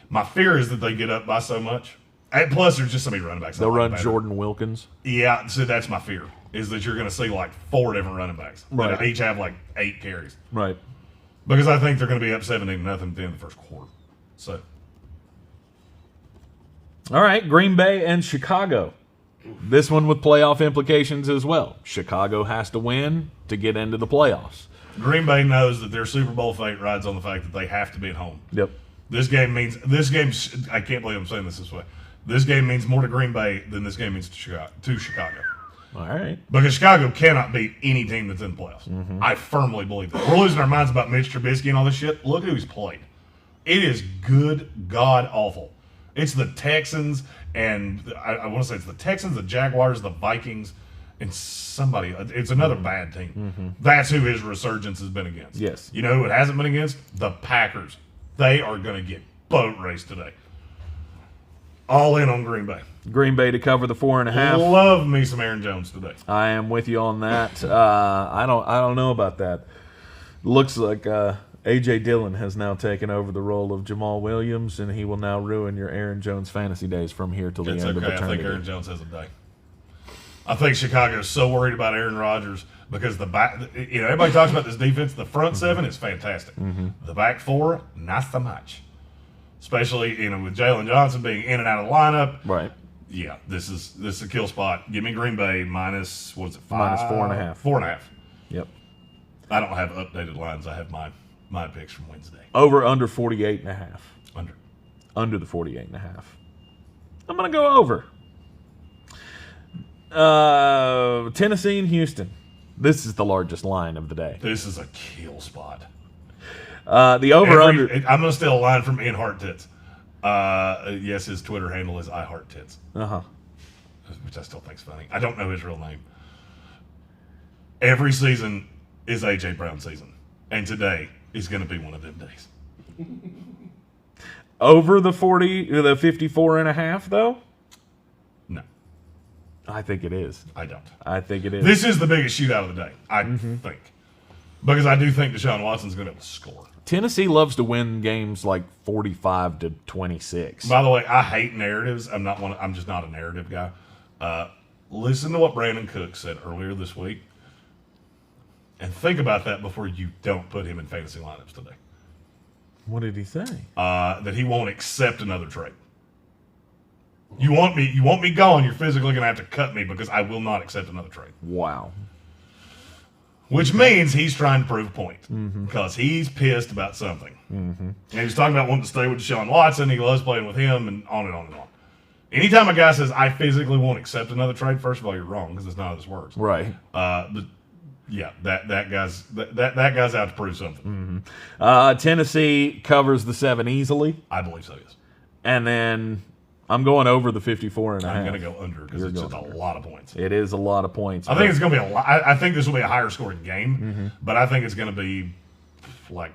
[SPEAKER 3] My fear is that they get up by so much. And plus, there's just so many running backs. I
[SPEAKER 2] They'll
[SPEAKER 3] like
[SPEAKER 2] run
[SPEAKER 3] better.
[SPEAKER 2] Jordan Wilkins.
[SPEAKER 3] Yeah, so that's my fear, is that you're going to see like 4 different running backs.
[SPEAKER 2] Right.
[SPEAKER 3] That each have like 8 carries.
[SPEAKER 2] Right.
[SPEAKER 3] Because I think they're going to be up 17-0 at the end of the first quarter. So,
[SPEAKER 2] All right, Green Bay and Chicago. This one with playoff implications as well. Chicago has to win to get into the playoffs.
[SPEAKER 3] Green Bay knows that their Super Bowl fate rides on the fact that they have to be at home.
[SPEAKER 2] Yep.
[SPEAKER 3] This game, I can't believe I'm saying this way. This game means more to Green Bay than this game means to Chicago.
[SPEAKER 2] All right.
[SPEAKER 3] Because Chicago cannot beat any team that's in the playoffs.
[SPEAKER 2] Mm-hmm.
[SPEAKER 3] I firmly believe that. We're losing our minds about Mitch Trubisky and all this shit. Look at who he's played. It is good, god awful. It's the Texans, and I want to say it's the Texans, the Jaguars, the Vikings, and somebody, it's another bad team. That's who his resurgence has been against.
[SPEAKER 2] Yes.
[SPEAKER 3] You know who it hasn't been against? The Packers. They are going to get boat raced today. All in on Green Bay.
[SPEAKER 2] Green Bay to cover the 4.5.
[SPEAKER 3] Love me some Aaron Jones today.
[SPEAKER 2] I am with you on that. I don't know about that. Looks like A.J. Dillon has now taken over the role of Jamal Williams, and he will now ruin your Aaron Jones fantasy days from here till the
[SPEAKER 3] It's
[SPEAKER 2] end of
[SPEAKER 3] okay. I
[SPEAKER 2] eternity.
[SPEAKER 3] think Aaron Jones has a day. I think Chicago is so worried about Aaron Rodgers because the back, everybody talks about this defense. The front seven is fantastic. The back four, not so much. Especially, with Jalen Johnson being in and out of the lineup.
[SPEAKER 2] Right.
[SPEAKER 3] Yeah, this is a kill spot. Give me Green Bay minus, what is it,
[SPEAKER 2] Minus 4.5.
[SPEAKER 3] 4.5.
[SPEAKER 2] Yep.
[SPEAKER 3] I don't have updated lines. I have my picks from Wednesday.
[SPEAKER 2] Over under 48.5.
[SPEAKER 3] Under.
[SPEAKER 2] Under the 48.5. I'm going to go over. Tennessee and Houston. This is the largest line of the day.
[SPEAKER 3] This is a kill spot.
[SPEAKER 2] The over-under.
[SPEAKER 3] I'm going to steal a line from Ian Heart Tits. Yes, his Twitter handle is iHeartTits,
[SPEAKER 2] Uh-huh.
[SPEAKER 3] which I still think is funny. I don't know his real name. Every season is A.J. Brown season, and today is going to be one of them days.
[SPEAKER 2] Over the 54.5, though?
[SPEAKER 3] No,
[SPEAKER 2] I think it is.
[SPEAKER 3] I don't.
[SPEAKER 2] I think it is.
[SPEAKER 3] This is the biggest shootout of the day, I think. Because I do think Deshaun Watson's going to be able to score.
[SPEAKER 2] Tennessee loves to win games like 45-26.
[SPEAKER 3] By the way, I hate narratives. I'm just not a narrative guy. Listen to what Brandon Cook said earlier this week, and think about that before you don't put him in fantasy lineups today.
[SPEAKER 2] What did he say?
[SPEAKER 3] That he won't accept another trade. You want me gone? You're physically going to have to cut me because I will not accept another trade.
[SPEAKER 2] Wow.
[SPEAKER 3] Which means he's trying to prove a point because he's pissed about something. And he was talking about wanting to stay with Deshaun Watson. He loves playing with him, and on and on and on. Anytime a guy says, I physically won't accept another trade, first of all, you're wrong because that's not how this works.
[SPEAKER 2] Right.
[SPEAKER 3] But yeah, that guy's out to prove something.
[SPEAKER 2] Tennessee covers the 7 easily.
[SPEAKER 3] I believe so, yes.
[SPEAKER 2] And then I'm going over the 54.5.
[SPEAKER 3] I'm going to go under because it's just a lot of points.
[SPEAKER 2] It is a lot of points.
[SPEAKER 3] I think it's going to be a lot. I think this will be a higher scoring game, but I think it's going to be like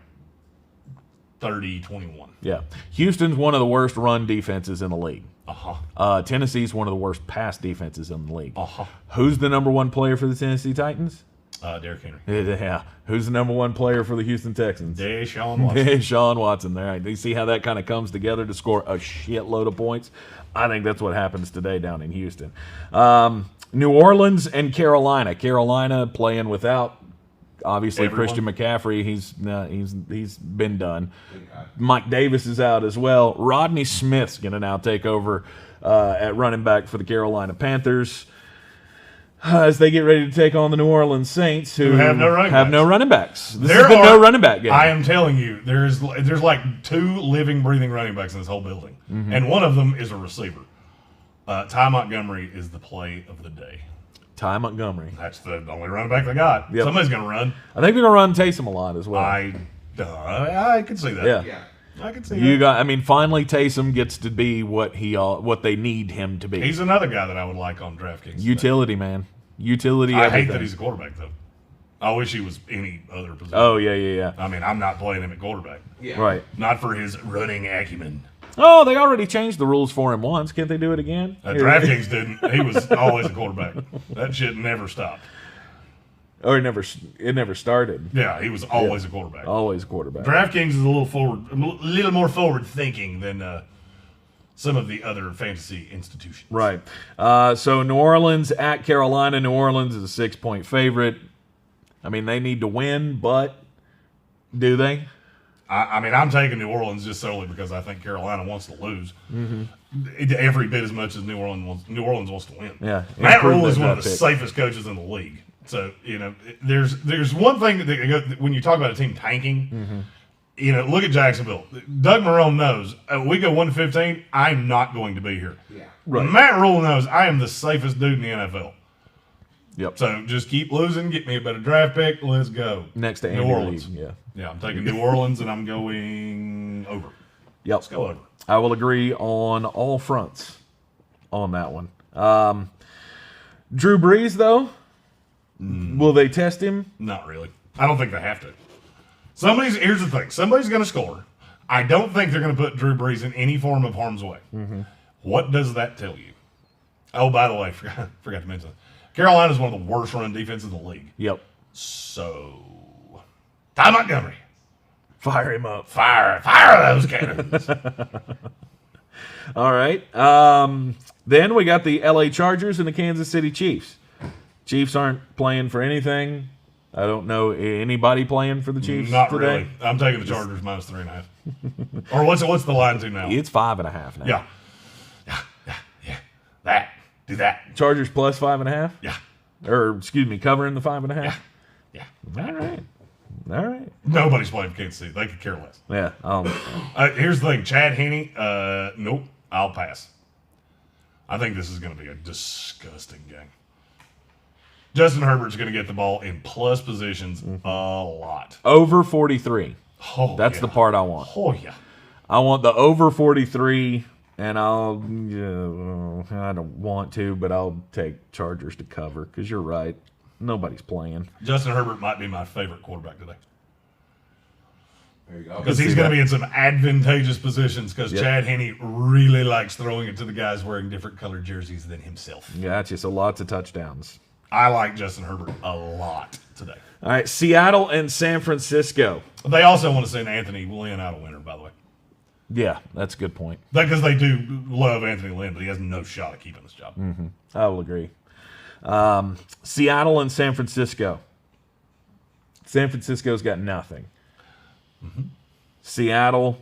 [SPEAKER 3] 30-21.
[SPEAKER 2] Yeah. Houston's one of the worst run defenses in the league.
[SPEAKER 3] Uh-huh.
[SPEAKER 2] Tennessee's one of the worst pass defenses in the league.
[SPEAKER 3] Uh-huh.
[SPEAKER 2] Who's the number 1 player for the Tennessee Titans?
[SPEAKER 3] Derrick Henry.
[SPEAKER 2] Yeah. Who's the number 1 player for the Houston Texans?
[SPEAKER 3] Deshaun Watson.
[SPEAKER 2] Deshaun Watson. There. You see how that kind of comes together to score a shitload of points? I think that's what happens today down in Houston. New Orleans and Carolina. Carolina playing without, obviously,
[SPEAKER 3] Everyone.
[SPEAKER 2] Christian McCaffrey. He's been done. Mike Davis is out as well. Rodney Smith's going to now take over at running back for the Carolina Panthers. As they get ready to take on the New Orleans Saints, who
[SPEAKER 3] have no running
[SPEAKER 2] This
[SPEAKER 3] backs.
[SPEAKER 2] has been no running back game.
[SPEAKER 3] I am telling you, there's like 2 living, breathing running backs in this whole building, and one of them is a receiver. Ty Montgomery is the play of the day.
[SPEAKER 2] Ty Montgomery.
[SPEAKER 3] That's the only running back they got.
[SPEAKER 2] Yep.
[SPEAKER 3] Somebody's going to run.
[SPEAKER 2] I think they're going to run Taysom a lot as well.
[SPEAKER 3] I could see that.
[SPEAKER 2] Yeah.
[SPEAKER 4] Yeah.
[SPEAKER 3] I could see that.
[SPEAKER 2] Finally Taysom gets to be what they need him to be.
[SPEAKER 3] He's another guy that I would like on DraftKings.
[SPEAKER 2] Utility, man. Utility.
[SPEAKER 3] I hate
[SPEAKER 2] everything.
[SPEAKER 3] that he's a quarterback, though. I wish he was any other position.
[SPEAKER 2] Oh, yeah.
[SPEAKER 3] I mean, I'm not playing him at quarterback.
[SPEAKER 4] Yeah.
[SPEAKER 2] Right.
[SPEAKER 3] Not for his running acumen.
[SPEAKER 2] Oh, they already changed the rules for him once. Can't they do it again?
[SPEAKER 3] DraftKings didn't. He was always a quarterback. That shit never stopped.
[SPEAKER 2] Or it never started.
[SPEAKER 3] Yeah, he was always a quarterback.
[SPEAKER 2] Always a quarterback.
[SPEAKER 3] DraftKings is a little more forward thinking than some of the other fantasy institutions.
[SPEAKER 2] Right. So New Orleans at Carolina. New Orleans is a 6-point favorite. I mean, they need to win, but do they?
[SPEAKER 3] I mean, I'm taking New Orleans just solely because I think Carolina wants to lose every bit as much as New Orleans wants to win.
[SPEAKER 2] Yeah.
[SPEAKER 3] Matt
[SPEAKER 2] Improve
[SPEAKER 3] Rule is
[SPEAKER 2] that
[SPEAKER 3] one of the
[SPEAKER 2] draft pick.
[SPEAKER 3] safest coaches in the league. So, there's one thing that when you talk about a team tanking, look at Jacksonville. Doug Marrone knows we go 1-15, I'm not going to be here.
[SPEAKER 4] Yeah.
[SPEAKER 2] Right.
[SPEAKER 3] Matt Rule knows I am the safest dude in the NFL.
[SPEAKER 2] Yep.
[SPEAKER 3] So just keep losing, get me a better draft pick. Let's go.
[SPEAKER 2] Next to
[SPEAKER 3] New
[SPEAKER 2] Andy
[SPEAKER 3] Orleans.
[SPEAKER 2] Reid, yeah.
[SPEAKER 3] Yeah, I'm taking New Orleans and I'm going over.
[SPEAKER 2] Yep.
[SPEAKER 3] Let's go over.
[SPEAKER 2] I will agree on all fronts on that one. Drew Brees, though, Will they test him?
[SPEAKER 3] Not really. I don't think they have to. Here's the thing. Somebody's going to score. I don't think they're going to put Drew Brees in any form of harm's way. What does that tell you? Oh, by the way, forgot to mention that. Carolina's one of the worst run defenses in the league.
[SPEAKER 2] Yep.
[SPEAKER 3] So, Ty Montgomery.
[SPEAKER 2] Fire him up.
[SPEAKER 3] Fire those cannons.
[SPEAKER 2] All right. Then we got the LA Chargers and the Kansas City Chiefs. Chiefs aren't playing for anything. I don't know anybody playing for the Chiefs
[SPEAKER 3] Not
[SPEAKER 2] today.
[SPEAKER 3] really. I'm taking the Chargers minus 3.5. Or what's the line to now?
[SPEAKER 2] It's 5.5 now.
[SPEAKER 3] Yeah. Do that.
[SPEAKER 2] Chargers plus 5.5?
[SPEAKER 3] Yeah.
[SPEAKER 2] Or, excuse me, covering the 5.5?
[SPEAKER 3] Yeah.
[SPEAKER 2] All right.
[SPEAKER 3] Nobody's playing for Kansas City. They could care less.
[SPEAKER 2] Yeah.
[SPEAKER 3] Here's the thing. Chad Henne, nope. I'll pass. I think this is going to be a disgusting game. Justin Herbert's going to get the ball in plus positions a lot.
[SPEAKER 2] Over 43.
[SPEAKER 3] Oh,
[SPEAKER 2] That's the part I want.
[SPEAKER 3] Oh, yeah.
[SPEAKER 2] I want the over 43, and I don't want to, but I'll take Chargers to cover because you're right. Nobody's playing.
[SPEAKER 3] Justin Herbert might be my favorite quarterback today.
[SPEAKER 4] There you go.
[SPEAKER 3] Because he's going to be in some advantageous positions because Chad Henne really likes throwing it to the guys wearing different colored jerseys than himself.
[SPEAKER 2] Gotcha. So lots of touchdowns.
[SPEAKER 3] I like Justin Herbert a lot today.
[SPEAKER 2] All right, Seattle and San Francisco.
[SPEAKER 3] They also want to send Anthony Lynn out a winner, by the way.
[SPEAKER 2] Yeah, that's a good point.
[SPEAKER 3] Because they do love Anthony Lynn, but he has no shot at keeping this job.
[SPEAKER 2] I will agree. Seattle and San Francisco. San Francisco's got nothing. Seattle,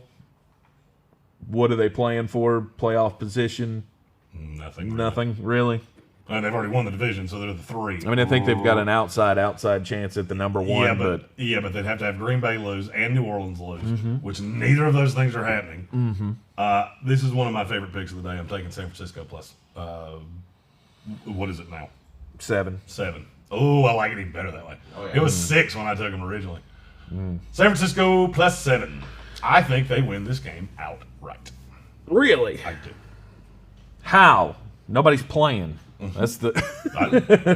[SPEAKER 2] what are they playing for? Playoff position?
[SPEAKER 3] Nothing.
[SPEAKER 2] Really?
[SPEAKER 3] And they've already won the division, so they're the 3.
[SPEAKER 2] I mean, I think they've got an outside chance at the number 1.
[SPEAKER 3] but they'd have to have Green Bay lose and New Orleans lose, which neither of those things are happening. This is one of my favorite picks of the day. I'm taking San Francisco plus. What is it now?
[SPEAKER 2] 7.
[SPEAKER 3] 7. Oh, I like it even better that way.
[SPEAKER 4] Oh, yeah.
[SPEAKER 3] It was 6 when I took them originally. San Francisco plus 7. I think they win this game outright.
[SPEAKER 2] Really?
[SPEAKER 3] I do.
[SPEAKER 2] How? Nobody's playing. That's the.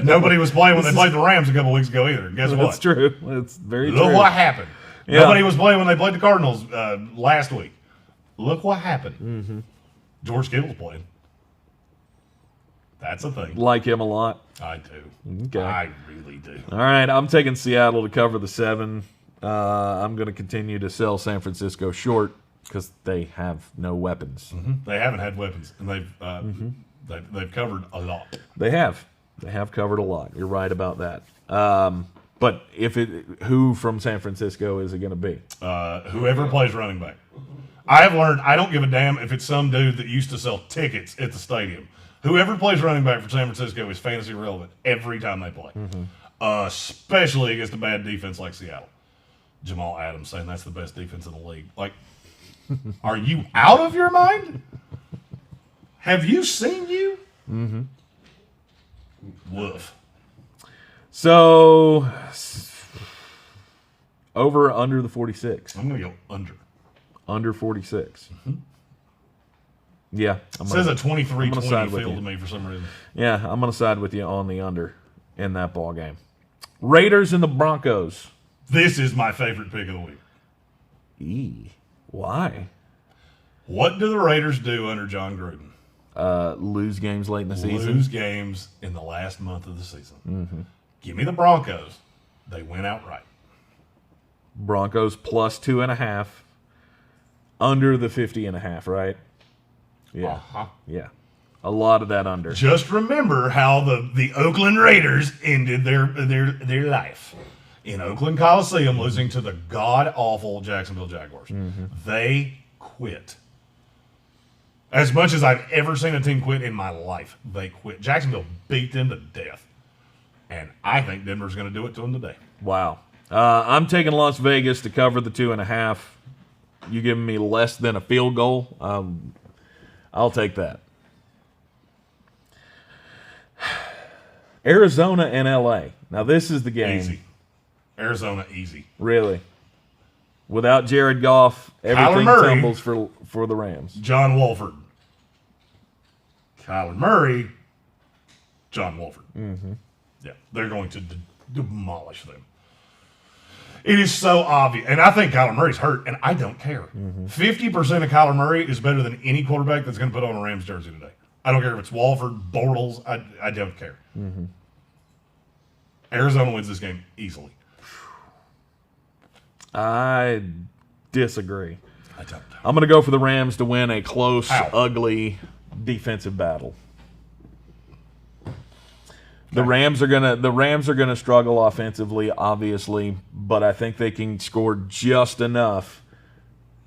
[SPEAKER 3] Nobody was playing when they played the Rams a couple weeks ago either. Guess what?
[SPEAKER 2] That's true. That's very true.
[SPEAKER 3] Look what happened.
[SPEAKER 2] Yeah.
[SPEAKER 3] Nobody was playing when they played the Cardinals last week. Look what happened. George Kittle's playing. That's a thing.
[SPEAKER 2] Like him a lot.
[SPEAKER 3] I do.
[SPEAKER 2] Okay.
[SPEAKER 3] I really do.
[SPEAKER 2] All right, I'm taking Seattle to cover the 7. I'm going to continue to sell San Francisco short because they have no weapons.
[SPEAKER 3] They haven't had weapons, and they've covered a lot.
[SPEAKER 2] They have covered a lot. You're right about that. But who from San Francisco is it going to be?
[SPEAKER 3] Whoever plays running back. I have learned I don't give a damn if it's some dude that used to sell tickets at the stadium. Whoever plays running back for San Francisco is fantasy relevant every time they play, especially against a bad defense like Seattle. Jamal Adams saying that's the best defense in the league. Like, are you out of your mind? Have you seen you? Woof.
[SPEAKER 2] So, over or under the 46?
[SPEAKER 3] I'm going to go under.
[SPEAKER 2] Under 46. Yeah.
[SPEAKER 3] It says a 23-20
[SPEAKER 2] side with
[SPEAKER 3] feel
[SPEAKER 2] you.
[SPEAKER 3] to me for some reason.
[SPEAKER 2] Yeah, I'm going to side with you on the under in that ball game. Raiders and the Broncos.
[SPEAKER 3] This is my favorite pick of the week.
[SPEAKER 2] Why?
[SPEAKER 3] What do the Raiders do under John Gruden?
[SPEAKER 2] Lose games late in the season.
[SPEAKER 3] Lose games in the last month of the season. Give me the Broncos. They win outright.
[SPEAKER 2] Broncos plus 2.5. Under the 50.5, right? Yeah. Yeah. A lot of that under.
[SPEAKER 3] Just remember how the Oakland Raiders ended their life. In Oakland Coliseum, losing to the god-awful Jacksonville Jaguars. They quit. As much as I've ever seen a team quit in my life, they quit. Jacksonville beat them to death. And I think Denver's going to do it to them today.
[SPEAKER 2] Wow. I'm taking Las Vegas to cover the 2.5. You giving me less than a field goal? I'll take that. Arizona and LA. Now this is the game.
[SPEAKER 3] Easy. Arizona, easy.
[SPEAKER 2] Really. Without Jared Goff, everything
[SPEAKER 3] Murray.
[SPEAKER 2] tumbles for the Rams.
[SPEAKER 3] John Wolford. Kyler Murray, John Wolford. Yeah, they're going to demolish them. It is so obvious. And I think Kyler Murray's hurt, and I don't care. 50% of Kyler Murray is better than any quarterback that's going to put on a Rams jersey today. I don't care if it's Walford, Bortles. I don't care. Arizona wins this game easily.
[SPEAKER 2] I disagree.
[SPEAKER 3] I don't.
[SPEAKER 2] I'm going to go for the Rams to win a close, ugly defensive battle. The Rams are gonna struggle offensively, obviously, but I think they can score just enough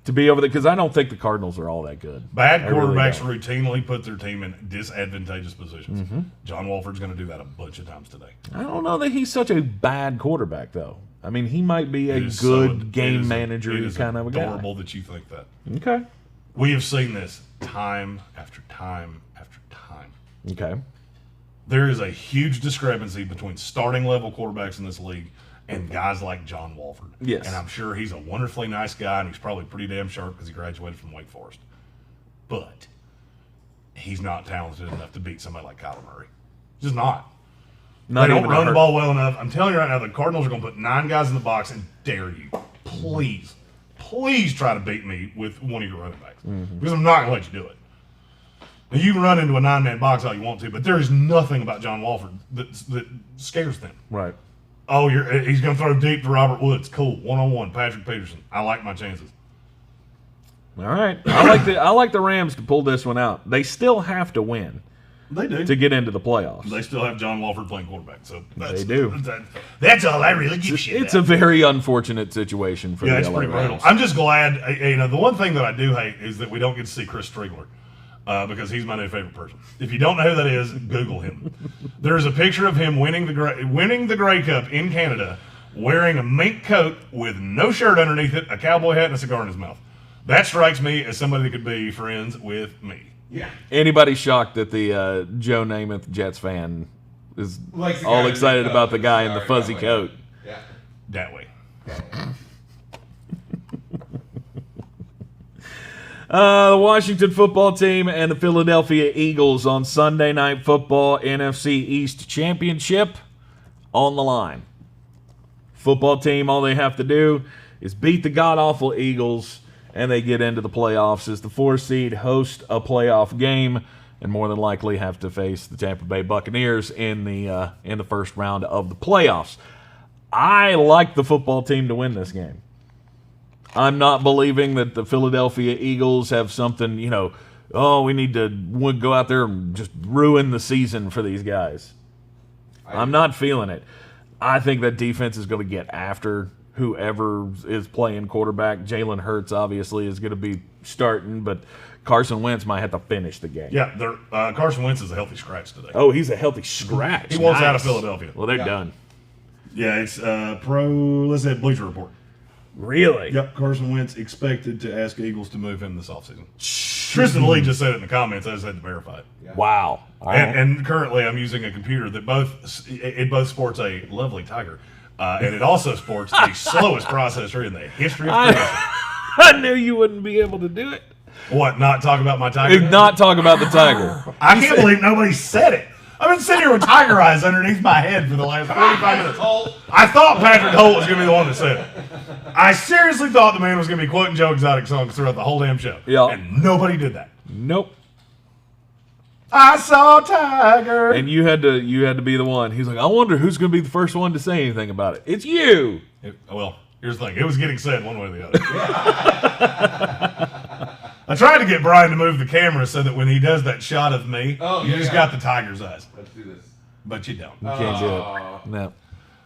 [SPEAKER 2] to be over there, because I don't think the Cardinals are all that good.
[SPEAKER 3] Bad quarterbacks routinely put their team in disadvantageous positions. John Wolford's going to do that a bunch of times today.
[SPEAKER 2] I don't know that he's such a bad quarterback, though. I mean, he might be a good game manager kind of a guy.
[SPEAKER 3] It is adorable that you think that.
[SPEAKER 2] Okay.
[SPEAKER 3] We have seen this time after time after time.
[SPEAKER 2] Okay.
[SPEAKER 3] There is a huge discrepancy between starting level quarterbacks in this league and guys like John Wolford.
[SPEAKER 2] Yes.
[SPEAKER 3] And I'm sure he's a wonderfully nice guy, and he's probably pretty damn sharp because he graduated from Wake Forest. But he's not talented enough to beat somebody like Kyler Murray. Just not. They don't run the ball well enough. I'm telling you right now, the Cardinals are going to put 9 guys in the box and dare you. Please try to beat me with one of your running backs. Because I'm not going to let you do it. Now, you can run into a 9-man box all you want to, but there is nothing about John Wolford that scares them.
[SPEAKER 2] Right.
[SPEAKER 3] Oh, he's going to throw deep to Robert Woods. Cool. 1-on-1, Patrick Peterson. I like my chances.
[SPEAKER 2] All right. I like the Rams to pull this one out. They still have to win.
[SPEAKER 3] They do.
[SPEAKER 2] To get into the playoffs.
[SPEAKER 3] They still have John Wolford playing quarterback. So
[SPEAKER 2] they do.
[SPEAKER 3] That's all I really give a shit
[SPEAKER 2] It's a very unfortunate situation for the LA Rams.
[SPEAKER 3] Yeah, it's pretty brutal. I'm just glad. The one thing that I do hate is that we don't get to see Chris Striegler. Because he's my new favorite person. If you don't know who that is, Google him. There's a picture of him winning the Grey Cup in Canada, wearing a mink coat with no shirt underneath it, a cowboy hat, and a cigar in his mouth. That strikes me as somebody that could be friends with me.
[SPEAKER 4] Yeah.
[SPEAKER 2] Anybody shocked that the Joe Namath Jets fan is all excited about the guy in the fuzzy coat?
[SPEAKER 4] Yeah.
[SPEAKER 3] That way.
[SPEAKER 2] The Washington football team and the Philadelphia Eagles on Sunday Night Football NFC East Championship on the line. Football team, all they have to do is beat the god-awful Eagles, and they get into the playoffs as the 4 seed, host a playoff game, and more than likely have to face the Tampa Bay Buccaneers in the first round of the playoffs. I like the football team to win this game. I'm not believing that the Philadelphia Eagles have something, we need to go out there and just ruin the season for these guys. I'm not feeling it. I think that defense is going to get after whoever is playing quarterback. Jalen Hurts obviously is going to be starting, but Carson Wentz might have to finish the game.
[SPEAKER 3] Yeah, Carson Wentz is a healthy scratch today.
[SPEAKER 2] Oh, he's a healthy scratch.
[SPEAKER 3] He wants out of Philadelphia.
[SPEAKER 2] Well, they're done.
[SPEAKER 3] Yeah, it's let's say Bleacher Report.
[SPEAKER 2] Really?
[SPEAKER 3] Yep, Carson Wentz expected to ask Eagles to move him this offseason. Tristan Lee just said it in the comments. I just had to verify it.
[SPEAKER 4] Yeah.
[SPEAKER 2] Wow.
[SPEAKER 3] And currently I'm using a computer that both sports a lovely tiger, and it also sports the slowest processor in the history of creation.
[SPEAKER 2] I knew you wouldn't be able to do it.
[SPEAKER 3] What, not talk about my tiger?
[SPEAKER 2] Not talk about the tiger.
[SPEAKER 3] I can't believe nobody said it. I've been sitting here with tiger eyes underneath my head for the last 45 minutes. I thought Patrick Holt was going to be the one that said it. I seriously thought the man was going to be quoting Joe Exotic songs throughout the whole damn show.
[SPEAKER 2] Yeah.
[SPEAKER 3] And nobody did that.
[SPEAKER 2] Nope.
[SPEAKER 3] I saw Tiger.
[SPEAKER 2] And you had to be the one. He's like, I wonder who's going to be the first one to say anything about it. It's you.
[SPEAKER 3] Well, here's the thing. It was getting said one way or the other. I tried to get Brian to move the camera so that when he does that shot of me, you just got the tiger's eyes.
[SPEAKER 4] Let's do this.
[SPEAKER 3] But you don't.
[SPEAKER 2] You can't do it. No.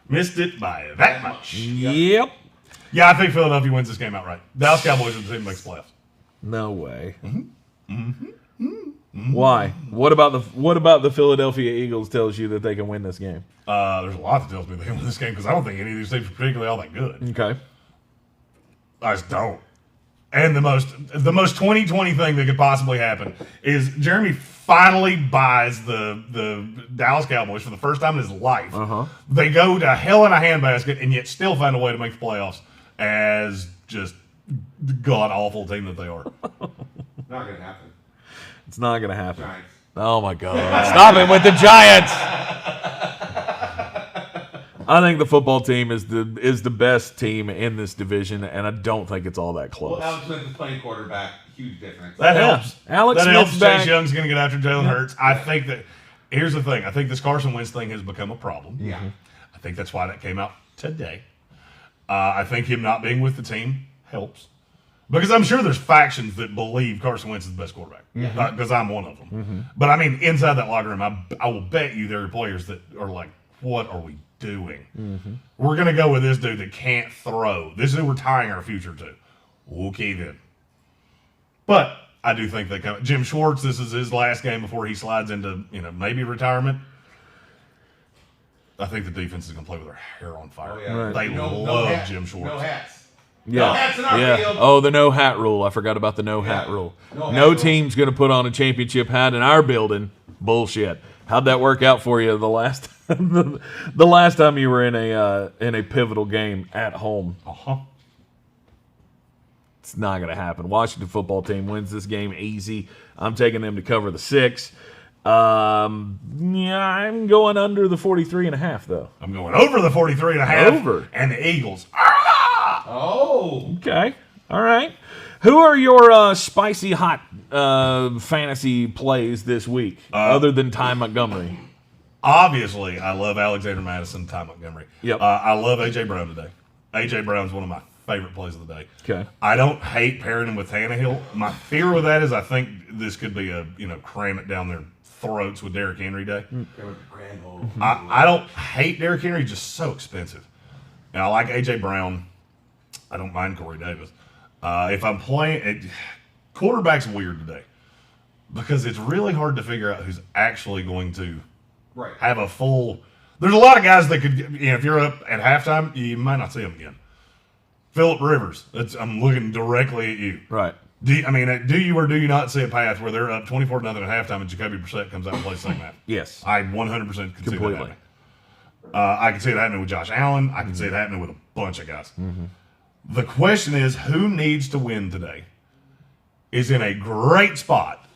[SPEAKER 3] Missed it by that much.
[SPEAKER 2] Yep.
[SPEAKER 3] Yeah, I think Philadelphia wins this game outright. Dallas Cowboys are the team that makes playoffs.
[SPEAKER 2] No way. Why? What about the Philadelphia Eagles tells you that they can win this game?
[SPEAKER 3] There's a lot that tells me they can win this game because I don't think any of these teams are particularly all that good.
[SPEAKER 2] Okay.
[SPEAKER 3] I just don't. And the most 2020 thing that could possibly happen is Jeremy finally buys the Dallas Cowboys for the first time in his life. They go to hell in a handbasket and yet still find a way to make the playoffs as just the god-awful team that they are.
[SPEAKER 4] Not going to happen.
[SPEAKER 2] It's not going to happen.
[SPEAKER 4] Giants.
[SPEAKER 2] Oh, my God. Stop it with the Giants. I think the football team is the best team in this division, and I don't think it's all that close.
[SPEAKER 4] Well, Alex Smith is playing quarterback. Huge difference.
[SPEAKER 3] That helps.
[SPEAKER 2] Alex
[SPEAKER 3] that
[SPEAKER 2] Smith's
[SPEAKER 3] helps.
[SPEAKER 2] back.
[SPEAKER 3] Chase Young's going to get after Jalen Hurts. I think that here's the thing. I think this Carson Wentz thing has become a problem.
[SPEAKER 4] Yeah.
[SPEAKER 3] I think that's why that came out today. I think him not being with the team helps. Because I'm sure there's factions that believe Carson Wentz is the best quarterback. Because I'm one of them. But I mean, inside that locker room, I will bet you there are players that are like, what are we doing? We're going to go with this dude that can't throw. This is who we're tying our future to. Okay, then. But I do think they come. Jim Schwartz, this is his last game before he slides into, maybe retirement. I think the defense is going to play with their hair on fire.
[SPEAKER 4] Oh, yeah.
[SPEAKER 2] Right.
[SPEAKER 3] They love Jim Schwartz.
[SPEAKER 4] No hats.
[SPEAKER 2] Yeah.
[SPEAKER 4] No hats in our field.
[SPEAKER 2] Oh, the no hat rule. I forgot about the no hat rule. No team's going to put on a championship hat in our building. Bullshit. How'd that work out for you the last the last time you were in a pivotal game at home? It's not going to happen. Washington football team wins this game easy. I'm taking them to cover the 6. I'm going under the 43.5 though.
[SPEAKER 3] I'm going over the 43.5.
[SPEAKER 2] Over.
[SPEAKER 3] And the Eagles.
[SPEAKER 4] Oh.
[SPEAKER 2] Okay. All right. Who are your spicy hot fantasy plays this week, other than Ty Montgomery?
[SPEAKER 3] Obviously, I love Alexander Madison, Ty Montgomery.
[SPEAKER 2] Yep.
[SPEAKER 3] I love A.J. Brown today. A.J. Brown's one of my favorite plays of the day.
[SPEAKER 2] Okay.
[SPEAKER 3] I don't hate pairing him with Tannehill. My fear with that is I think this could be a, cram it down their throats with Derrick Henry day. I don't hate Derrick Henry, just so expensive. Now, I like A.J. Brown. I don't mind Corey Davis. If I'm playing, quarterback's weird today because it's really hard to figure out who's actually going to have a full. There's a lot of guys that could, if you're up at halftime, you might not see them again. Phillip Rivers, I'm looking directly at you.
[SPEAKER 2] Right.
[SPEAKER 3] Do you or do you not see a path where they're up 24-0 at halftime and Jacoby Brissett comes out and plays the second half?
[SPEAKER 2] Yes.
[SPEAKER 3] I 100% can see that
[SPEAKER 2] Completely.
[SPEAKER 3] happening. I can see it happening with Josh Allen. I can see it happening with a bunch of guys. The question is, who needs to win today? Is in a great spot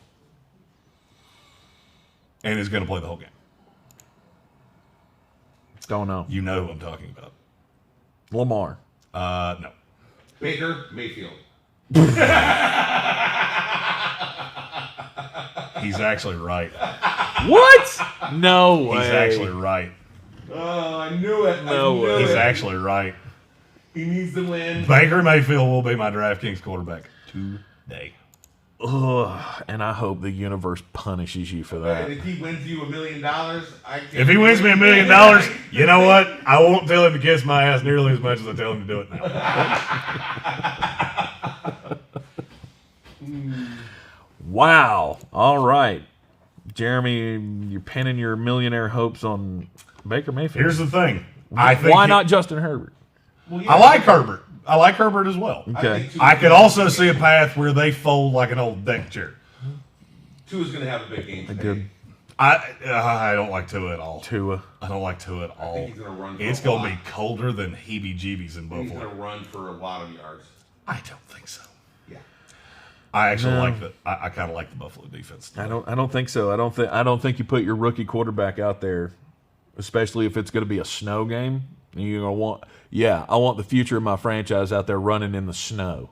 [SPEAKER 3] and is going to play the whole game.
[SPEAKER 2] Don't know.
[SPEAKER 3] You know who I'm talking about.
[SPEAKER 2] Lamar.
[SPEAKER 3] No.
[SPEAKER 4] Baker Mayfield.
[SPEAKER 3] He's actually right.
[SPEAKER 2] What? No way.
[SPEAKER 3] He's actually right.
[SPEAKER 4] Oh, I knew it.
[SPEAKER 2] No way.
[SPEAKER 3] He's actually right.
[SPEAKER 4] He needs to win.
[SPEAKER 3] Baker Mayfield will be my DraftKings quarterback today.
[SPEAKER 2] Ugh, and I hope the universe punishes you for that.
[SPEAKER 4] And if he wins you $1 million, I can't.
[SPEAKER 3] If he wins me $1 million, you know what? I won't tell him to kiss my ass nearly as much as I tell him to do it now.
[SPEAKER 2] Wow. All right. Jeremy, you're pinning your millionaire hopes on Baker Mayfield.
[SPEAKER 3] Here's the thing. I think
[SPEAKER 2] Why not Justin Herbert?
[SPEAKER 4] Well, yeah,
[SPEAKER 3] I like Herbert. I like Herbert as well.
[SPEAKER 2] Okay.
[SPEAKER 3] I could also see a path where they fold like an old deck chair.
[SPEAKER 4] Tua's going to have a big game today.
[SPEAKER 2] Good.
[SPEAKER 3] I don't like Tua at all.
[SPEAKER 2] Tua.
[SPEAKER 3] I don't like Tua at all.
[SPEAKER 4] he's gonna run for
[SPEAKER 3] It's
[SPEAKER 4] a
[SPEAKER 3] going to
[SPEAKER 4] lot.
[SPEAKER 3] be colder than heebie-jeebies in
[SPEAKER 4] He's going to
[SPEAKER 3] Buffalo.
[SPEAKER 4] run for a lot of yards.
[SPEAKER 3] I don't think so.
[SPEAKER 4] Yeah.
[SPEAKER 3] I actually like the. I kind of like the Buffalo defense.
[SPEAKER 2] I don't think so. I don't think you put your rookie quarterback out there, especially if it's going to be a snow game. And you're going to want, I want the future of my franchise out there running in the snow.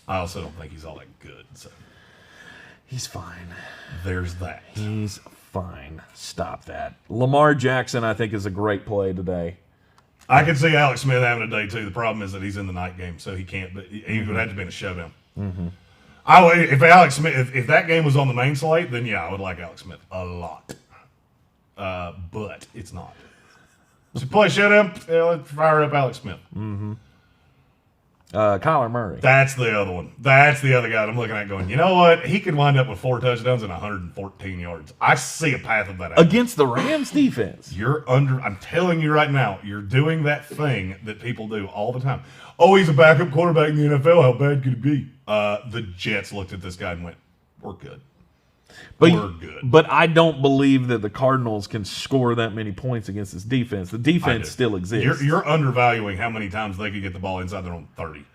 [SPEAKER 3] I also don't think he's all that good. So
[SPEAKER 2] He's fine.
[SPEAKER 3] there's that.
[SPEAKER 2] He's fine. Stop that. Lamar Jackson, I think, is a great play today.
[SPEAKER 3] I can see Alex Smith having a day too. The problem is that he's in the night game, so he can't. But he would have to be in a showdown. If Alex Smith, if that game was on the main slate, then I would like Alex Smith a lot. But it's not. So play showdown. Let's fire up Alex Smith.
[SPEAKER 2] Kyler Murray.
[SPEAKER 3] That's the other one. That's the other guy that I'm looking at going, you know what? He could wind up with 4 touchdowns and 114 yards. I see a path of that.
[SPEAKER 2] Against the Rams defense.
[SPEAKER 3] I'm telling you right now, you're doing that thing that people do all the time. Oh, he's a backup quarterback in the NFL. How bad could it be? The Jets looked at this guy and went, we're good. We're good.
[SPEAKER 2] But I don't believe that the Cardinals can score that many points against this defense. The defense still exists.
[SPEAKER 3] You're undervaluing how many times they could get the ball inside their own 30.